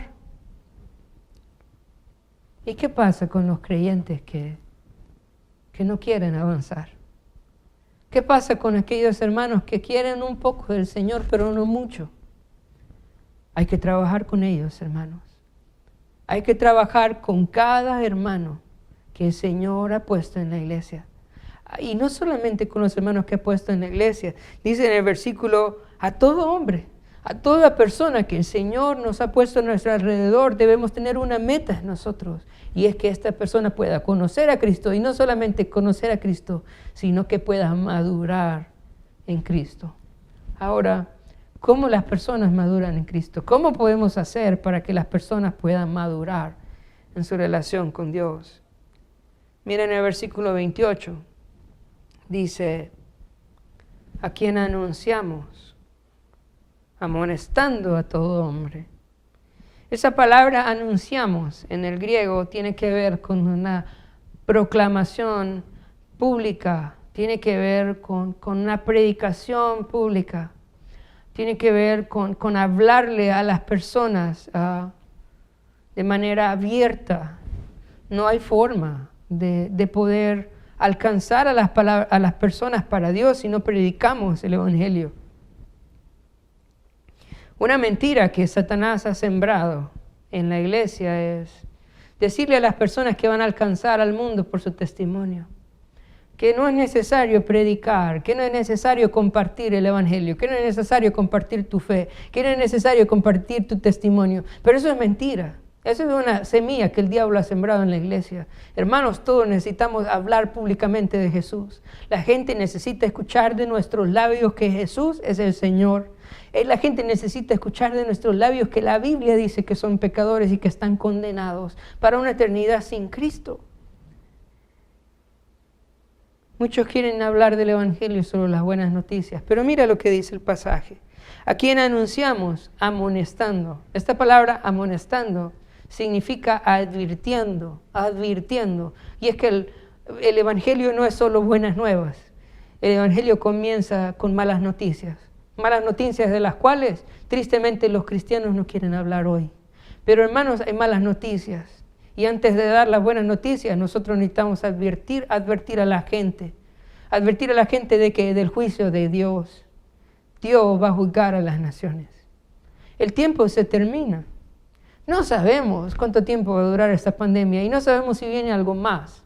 ¿Y qué pasa con los creyentes que no quieren avanzar? ¿Qué pasa con aquellos hermanos que quieren un poco del Señor, pero no mucho? Hay que trabajar con ellos, hermanos. Hay que trabajar con cada hermano que el Señor ha puesto en la iglesia. Y no solamente con los hermanos que ha puesto en la iglesia. Dice en el versículo, a todo hombre, a toda persona que el Señor nos ha puesto a nuestro alrededor, debemos tener una meta en nosotros. Y es que esta persona pueda conocer a Cristo. Y no solamente conocer a Cristo, sino que pueda madurar en Cristo. Ahora, ¿cómo las personas maduran en Cristo? ¿Cómo podemos hacer para que las personas puedan madurar en su relación con Dios? Miren el versículo 28. Dice, ¿a quién anunciamos? Amonestando a todo hombre. Esa palabra anunciamos en el griego tiene que ver con una proclamación pública, tiene que ver con una predicación pública, tiene que ver con hablarle a las personas de manera abierta. No hay forma de poder alcanzar a las personas para Dios si no predicamos el Evangelio. Una mentira que Satanás ha sembrado en la iglesia es decirle a las personas que van a alcanzar al mundo por su testimonio, que no es necesario predicar, que no es necesario compartir el Evangelio, que no es necesario compartir tu fe, que no es necesario compartir tu testimonio. Pero eso es mentira. Eso es una semilla que el diablo ha sembrado en la iglesia. Hermanos, todos necesitamos hablar públicamente de Jesús. La gente necesita escuchar de nuestros labios que Jesús es el Señor. La gente necesita escuchar de nuestros labios que la Biblia dice que son pecadores y que están condenados para una eternidad sin Cristo. Muchos quieren hablar del Evangelio, solo las buenas noticias. Pero mira lo que dice el pasaje. ¿A quién anunciamos? Amonestando. Esta palabra amonestando significa advirtiendo. Y es que el Evangelio no es solo buenas nuevas. El Evangelio comienza con malas noticias de las cuales tristemente los cristianos no quieren hablar hoy. Pero hermanos, hay malas noticias. Y antes de dar las buenas noticias, nosotros necesitamos advertir a la gente. Advertir a la gente de que del juicio de Dios. Dios va a juzgar a las naciones. El tiempo se termina. No sabemos cuánto tiempo va a durar esta pandemia y no sabemos si viene algo más.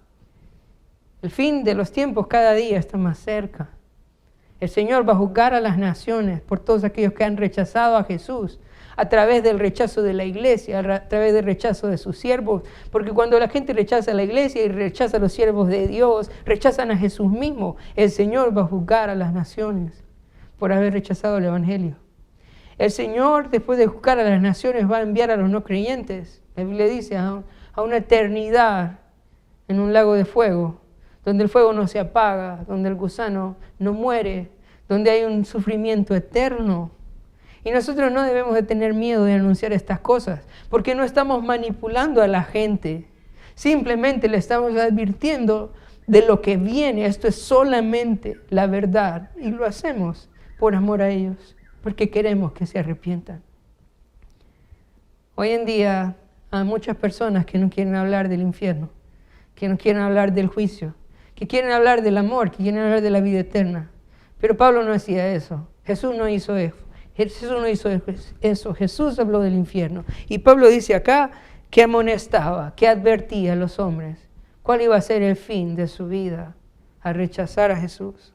El fin de los tiempos cada día está más cerca. El Señor va a juzgar a las naciones por todos aquellos que han rechazado a Jesús a través del rechazo de la iglesia, a través del rechazo de sus siervos. Porque cuando la gente rechaza a la iglesia y rechaza a los siervos de Dios, rechazan a Jesús mismo, el Señor va a juzgar a las naciones por haber rechazado el Evangelio. El Señor, después de juzgar a las naciones, va a enviar a los no creyentes. La Biblia dice a una eternidad en un lago de fuego, donde el fuego no se apaga, donde el gusano no muere, donde hay un sufrimiento eterno. Y nosotros no debemos de tener miedo de anunciar estas cosas, porque no estamos manipulando a la gente. Simplemente le estamos advirtiendo de lo que viene. Esto es solamente la verdad. Y lo hacemos por amor a ellos, porque queremos que se arrepientan. Hoy en día hay muchas personas que no quieren hablar del infierno, que no quieren hablar del juicio, que quieren hablar del amor, que quieren hablar de la vida eterna. Pero Pablo no hacía eso. Jesús no hizo eso. Jesús no hizo eso, Jesús habló del infierno. Y Pablo dice acá que amonestaba, que advertía a los hombres cuál iba a ser el fin de su vida, a rechazar a Jesús.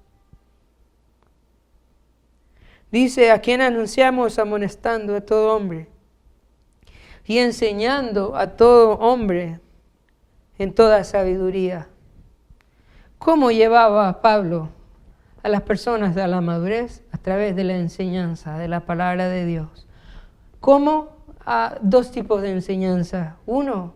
Dice, a quien anunciamos amonestando a todo hombre y enseñando a todo hombre en toda sabiduría. ¿Cómo llevaba Pablo a las personas a la madurez? A través de la enseñanza, de la palabra de Dios. ¿Cómo? Dos tipos de enseñanza. Uno,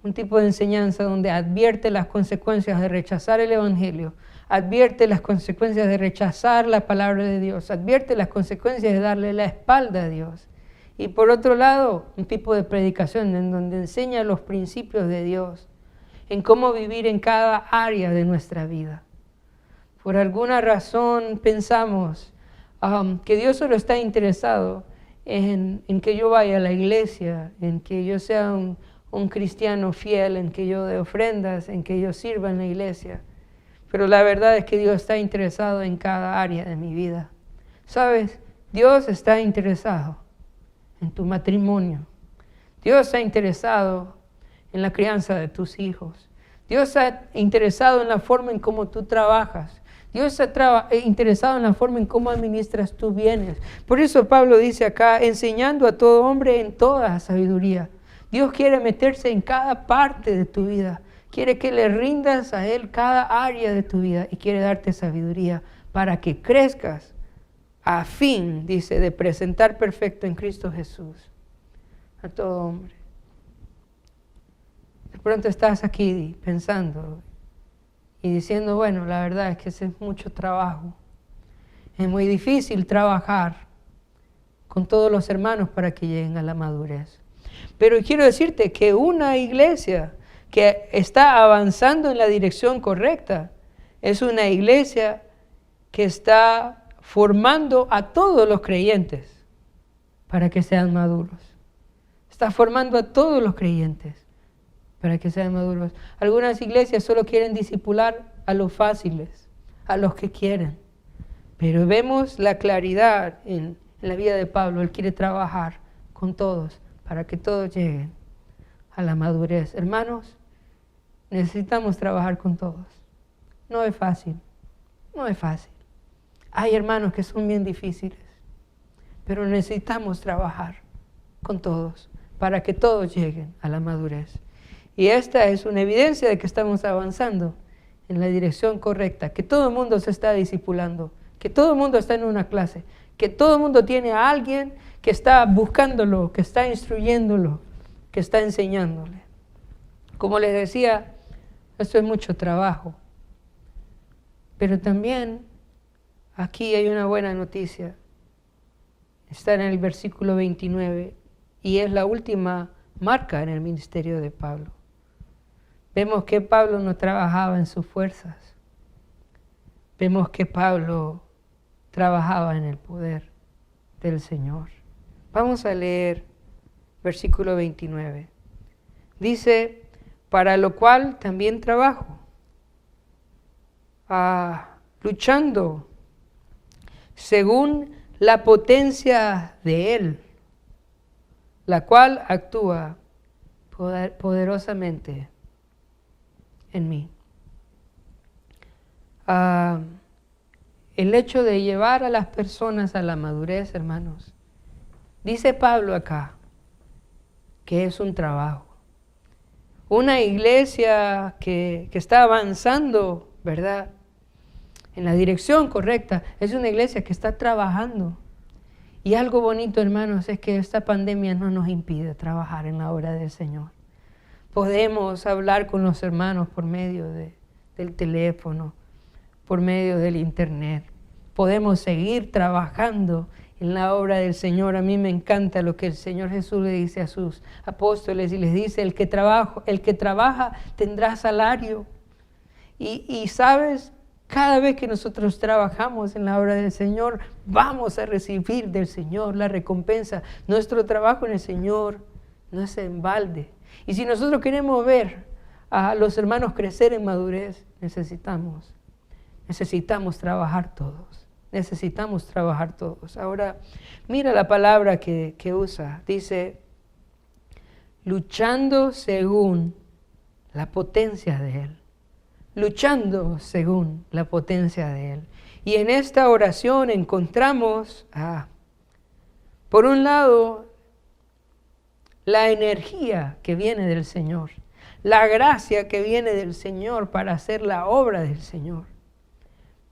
un tipo de enseñanza donde advierte las consecuencias de rechazar el Evangelio, advierte las consecuencias de rechazar la palabra de Dios, advierte las consecuencias de darle la espalda a Dios. Y por otro lado, un tipo de predicación en donde enseña los principios de Dios, en cómo vivir en cada área de nuestra vida. Por alguna razón pensamos que Dios solo está interesado en que yo vaya a la iglesia, en que yo sea un cristiano fiel, en que yo dé ofrendas, en que yo sirva en la iglesia. Pero la verdad es que Dios está interesado en cada área de mi vida. ¿Sabes? Dios está interesado en tu matrimonio. Dios está interesado en la crianza de tus hijos. Dios está interesado en la forma en cómo tú trabajas. Dios está interesado en la forma en cómo administras tus bienes. Por eso Pablo dice acá, enseñando a todo hombre en toda sabiduría. Dios quiere meterse en cada parte de tu vida. Quiere que le rindas a Él cada área de tu vida y quiere darte sabiduría para que crezcas a fin, dice, de presentar perfecto en Cristo Jesús a todo hombre. De pronto estás aquí pensando y diciendo, bueno, la verdad es que ese es mucho trabajo. Es muy difícil trabajar con todos los hermanos para que lleguen a la madurez. Pero quiero decirte que una iglesia que está avanzando en la dirección correcta es una iglesia que está formando a todos los creyentes para que sean maduros. Está formando a todos los creyentes para que sean maduros. Algunas iglesias solo quieren discipular a los fáciles, a los que quieren. Pero vemos la claridad en la vida de Pablo. Él quiere trabajar con todos para que todos lleguen a la madurez. Hermanos, necesitamos trabajar con todos. No es fácil, no es fácil. Hay hermanos que son bien difíciles, pero necesitamos trabajar con todos para que todos lleguen a la madurez. Y esta es una evidencia de que estamos avanzando en la dirección correcta, que todo el mundo se está discipulando, que todo el mundo está en una clase, que todo el mundo tiene a alguien que está buscándolo, que está instruyéndolo, que está enseñándole. Como les decía, esto es mucho trabajo, pero también aquí hay una buena noticia. Está en el versículo 29 y es la última marca en el ministerio de Pablo. Vemos que Pablo no trabajaba en sus fuerzas. Vemos que Pablo trabajaba en el poder del Señor. Vamos a leer versículo 29. Dice, para lo cual también trabajo, luchando según la potencia de Él, la cual actúa poderosamente en mí. El hecho de llevar a las personas a la madurez, hermanos, dice Pablo acá, que es un trabajo. Una iglesia que está avanzando, ¿verdad?, en la dirección correcta, es una iglesia que está trabajando. Y algo bonito, hermanos, es que esta pandemia no nos impide trabajar en la obra del Señor. Podemos hablar con los hermanos por medio del teléfono, por medio del internet. Podemos seguir trabajando en la obra del Señor. A mí me encanta lo que el Señor Jesús le dice a sus apóstoles y les dice, el que trabaja tendrá salario. Y sabes, cada vez que nosotros trabajamos en la obra del Señor, vamos a recibir del Señor la recompensa. Nuestro trabajo en el Señor no es en balde. Y si nosotros queremos ver a los hermanos crecer en madurez, necesitamos trabajar todos. necesitamos trabajar todos. Ahora, mira la palabra que usa. Dice, luchando según la potencia de Él. Luchando según la potencia de Él. Y en esta oración encontramos, por un lado, la energía que viene del Señor, la gracia que viene del Señor para hacer la obra del Señor.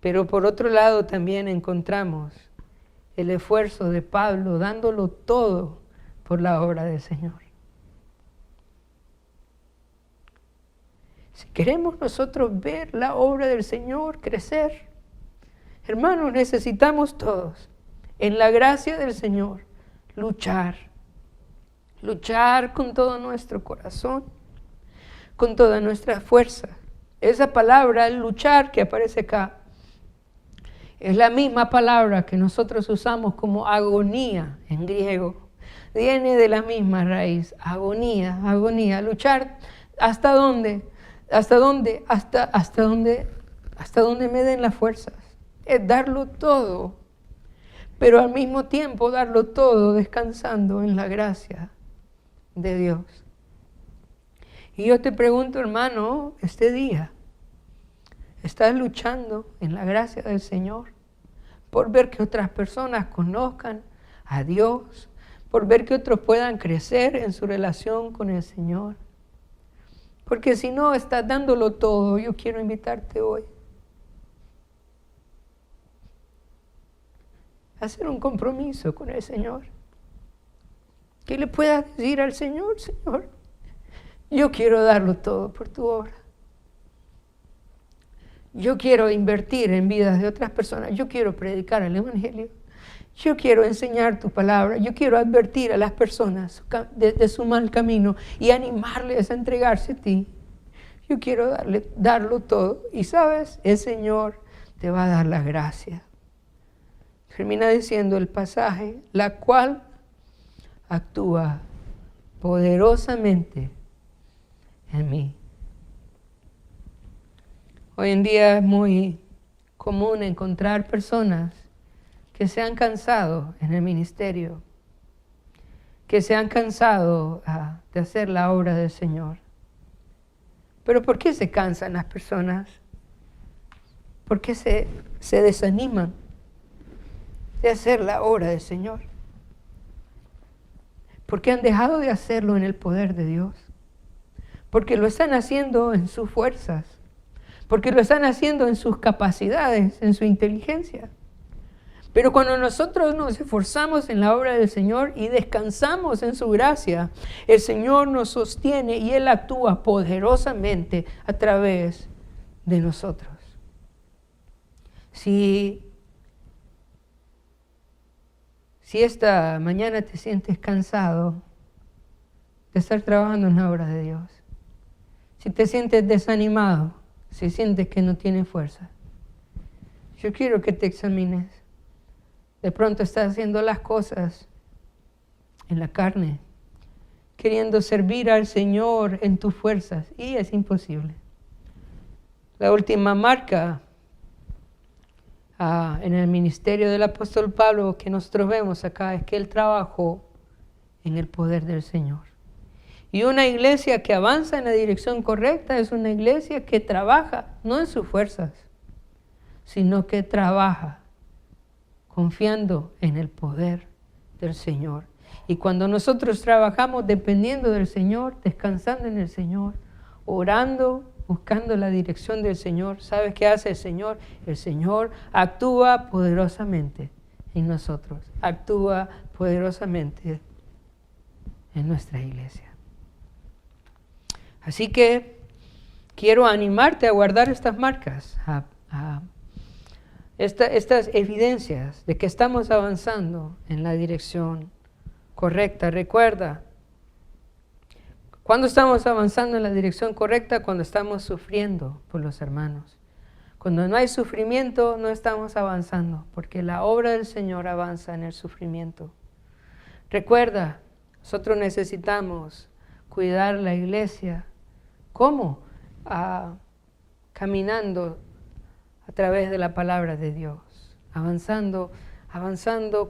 Pero por otro lado también encontramos el esfuerzo de Pablo dándolo todo por la obra del Señor. Si queremos nosotros ver la obra del Señor crecer, hermanos, necesitamos todos, en la gracia del Señor, luchar con todo nuestro corazón, con toda nuestra fuerza. Esa palabra, luchar, que aparece acá, es la misma palabra que nosotros usamos como agonía en griego. Viene de la misma raíz, agonía, luchar. ¿Hasta dónde? ¿Hasta dónde me den las fuerzas? Es darlo todo, pero al mismo tiempo darlo todo descansando en la gracia de Dios. Y yo te pregunto, hermano, este día, ¿estás luchando en la gracia del Señor por ver que otras personas conozcan a Dios, por ver que otros puedan crecer en su relación con el Señor? Porque si no estás dándolo todo, yo quiero invitarte hoy a hacer un compromiso con el Señor. Que le puedas decir al Señor, Señor, yo quiero darlo todo por tu obra. Yo quiero invertir en vidas de otras personas. Yo quiero predicar el Evangelio. Yo quiero enseñar tu palabra. Yo quiero advertir a las personas de su mal camino y animarles a entregarse a ti. Yo quiero darlo todo. Y sabes, el Señor te va a dar la gracia. Termina diciendo el pasaje, la cual actúa poderosamente en mí. Hoy en día es muy común encontrar personas que se han cansado en el ministerio, que se han cansado de hacer la obra del Señor. Pero ¿por qué se cansan las personas? ¿Por qué se desaniman de hacer la obra del Señor? Porque han dejado de hacerlo en el poder de Dios. Porque lo están haciendo en sus fuerzas. Porque lo están haciendo en sus capacidades, en su inteligencia. Pero cuando nosotros nos esforzamos en la obra del Señor y descansamos en su gracia, el Señor nos sostiene y Él actúa poderosamente a través de nosotros. Si esta mañana te sientes cansado de estar trabajando en la obra de Dios, si te sientes desanimado, si sientes que no tienes fuerza, yo quiero que te examines. De pronto estás haciendo las cosas en la carne, queriendo servir al Señor en tus fuerzas, y es imposible. La última marca en el ministerio del apóstol Pablo que nosotros vemos acá es que él trabajó en el poder del Señor. Y una iglesia que avanza en la dirección correcta es una iglesia que trabaja, no en sus fuerzas, sino que trabaja confiando en el poder del Señor. Y cuando nosotros trabajamos dependiendo del Señor, descansando en el Señor, orando, buscando la dirección del Señor, ¿sabes qué hace el Señor? El Señor actúa poderosamente en nosotros, actúa poderosamente en nuestra iglesia. Así que quiero animarte a guardar estas marcas, estas evidencias de que estamos avanzando en la dirección correcta. Recuerda, ¿cuándo estamos avanzando en la dirección correcta? Cuando estamos sufriendo por los hermanos. Cuando no hay sufrimiento, no estamos avanzando, porque la obra del Señor avanza en el sufrimiento. Recuerda, nosotros necesitamos cuidar la iglesia. ¿Cómo? Caminando a través de la palabra de Dios, avanzando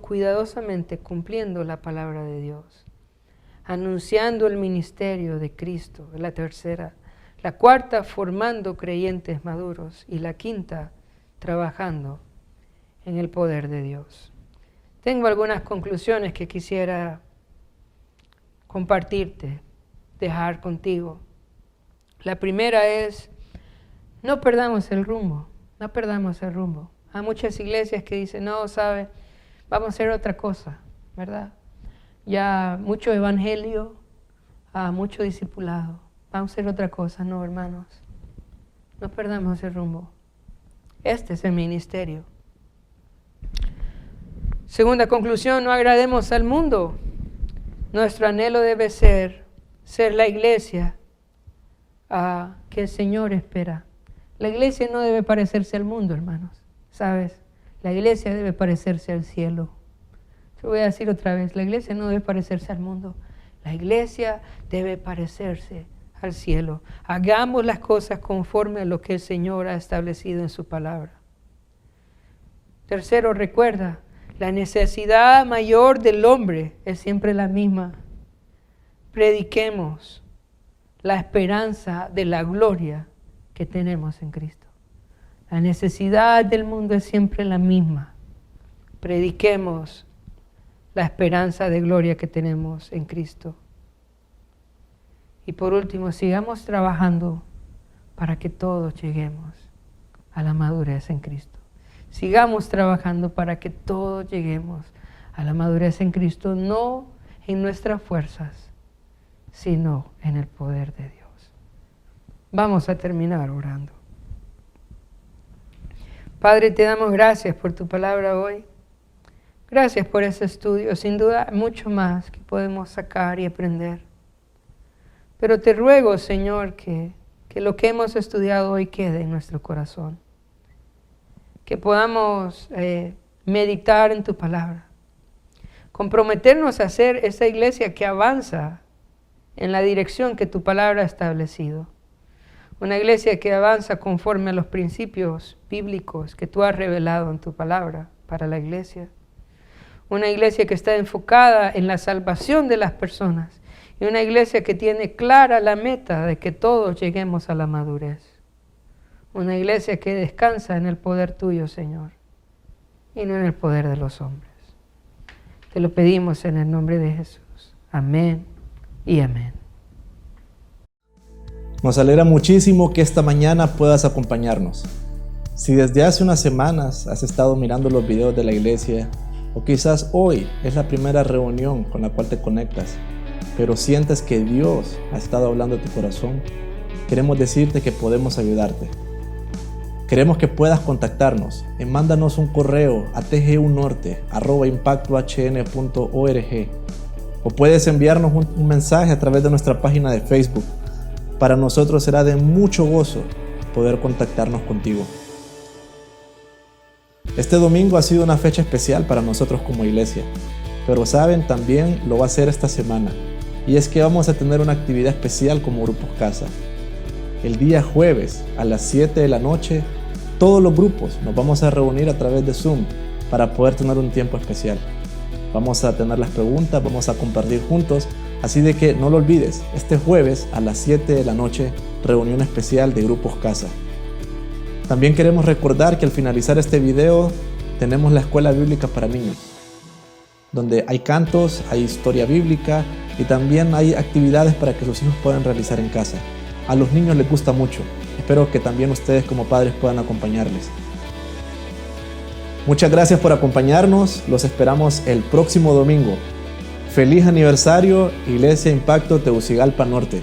cuidadosamente, cumpliendo la palabra de Dios, anunciando el ministerio de Cristo, la tercera, la cuarta, formando creyentes maduros, y la quinta, trabajando en el poder de Dios. Tengo algunas conclusiones que quisiera compartirte, dejar contigo. La primera es, no perdamos el rumbo, no perdamos el rumbo. Hay muchas iglesias que dicen, no, ¿sabe? Vamos a hacer otra cosa, ¿verdad? Ya mucho evangelio, mucho discipulado. Vamos a hacer otra cosa. No, hermanos, no perdamos el rumbo. Este es el ministerio. Segunda conclusión, no agrademos al mundo. Nuestro anhelo debe ser la iglesia que el Señor espera. La iglesia no debe parecerse al mundo, hermanos. ¿Sabes? La iglesia debe parecerse al cielo. Te voy a decir otra vez, la iglesia no debe parecerse al mundo. La iglesia debe parecerse al cielo. Hagamos las cosas conforme a lo que el Señor ha establecido en su palabra. Tercero, recuerda, la necesidad mayor del hombre es siempre la misma. Prediquemos la esperanza de la gloria que tenemos en Cristo. La necesidad del mundo es siempre la misma. Prediquemos la esperanza de gloria que tenemos en Cristo. Y por último, sigamos trabajando para que todos lleguemos a la madurez en Cristo. Sigamos trabajando para que todos lleguemos a la madurez en Cristo, no en nuestras fuerzas, sino en el poder de Dios. Vamos a terminar orando. Padre, te damos gracias por tu palabra hoy. Gracias por ese estudio. Sin duda, mucho más que podemos sacar y aprender. Pero te ruego, Señor, que lo que hemos estudiado hoy quede en nuestro corazón. Que podamos meditar en tu palabra. Comprometernos a ser esa iglesia que avanza en la dirección que tu palabra ha establecido. Una iglesia que avanza conforme a los principios bíblicos que tú has revelado en tu palabra para la iglesia. Una iglesia que está enfocada en la salvación de las personas. Y una iglesia que tiene clara la meta de que todos lleguemos a la madurez. Una iglesia que descansa en el poder tuyo, Señor, y no en el poder de los hombres. Te lo pedimos en el nombre de Jesús. Amén y amén. Nos alegra muchísimo que esta mañana puedas acompañarnos. Si desde hace unas semanas has estado mirando los videos de la iglesia, o quizás hoy es la primera reunión con la cual te conectas, pero sientes que Dios ha estado hablando a tu corazón, queremos decirte que podemos ayudarte. Queremos que puedas contactarnos y mándanos un correo a tgunorte@impactohn.org, o puedes enviarnos un mensaje a través de nuestra página de Facebook. Para nosotros será de mucho gozo poder contactarnos contigo. Este domingo ha sido una fecha especial para nosotros como iglesia, pero saben, también lo va a ser esta semana, y es que vamos a tener una actividad especial como Grupos Casa. El día jueves a las 7 de la noche, todos los grupos nos vamos a reunir a través de Zoom para poder tener un tiempo especial. Vamos a tener las preguntas, vamos a compartir juntos, así de que no lo olvides, este jueves a las 7 de la noche, reunión especial de Grupos Casa. También queremos recordar que al finalizar este video tenemos la escuela bíblica para niños, donde hay cantos, hay historia bíblica y también hay actividades para que sus hijos puedan realizar en casa. A los niños les gusta mucho, espero que también ustedes como padres puedan acompañarles. Muchas gracias por acompañarnos, los esperamos el próximo domingo. Feliz aniversario, Iglesia Impacto Tegucigalpa Norte.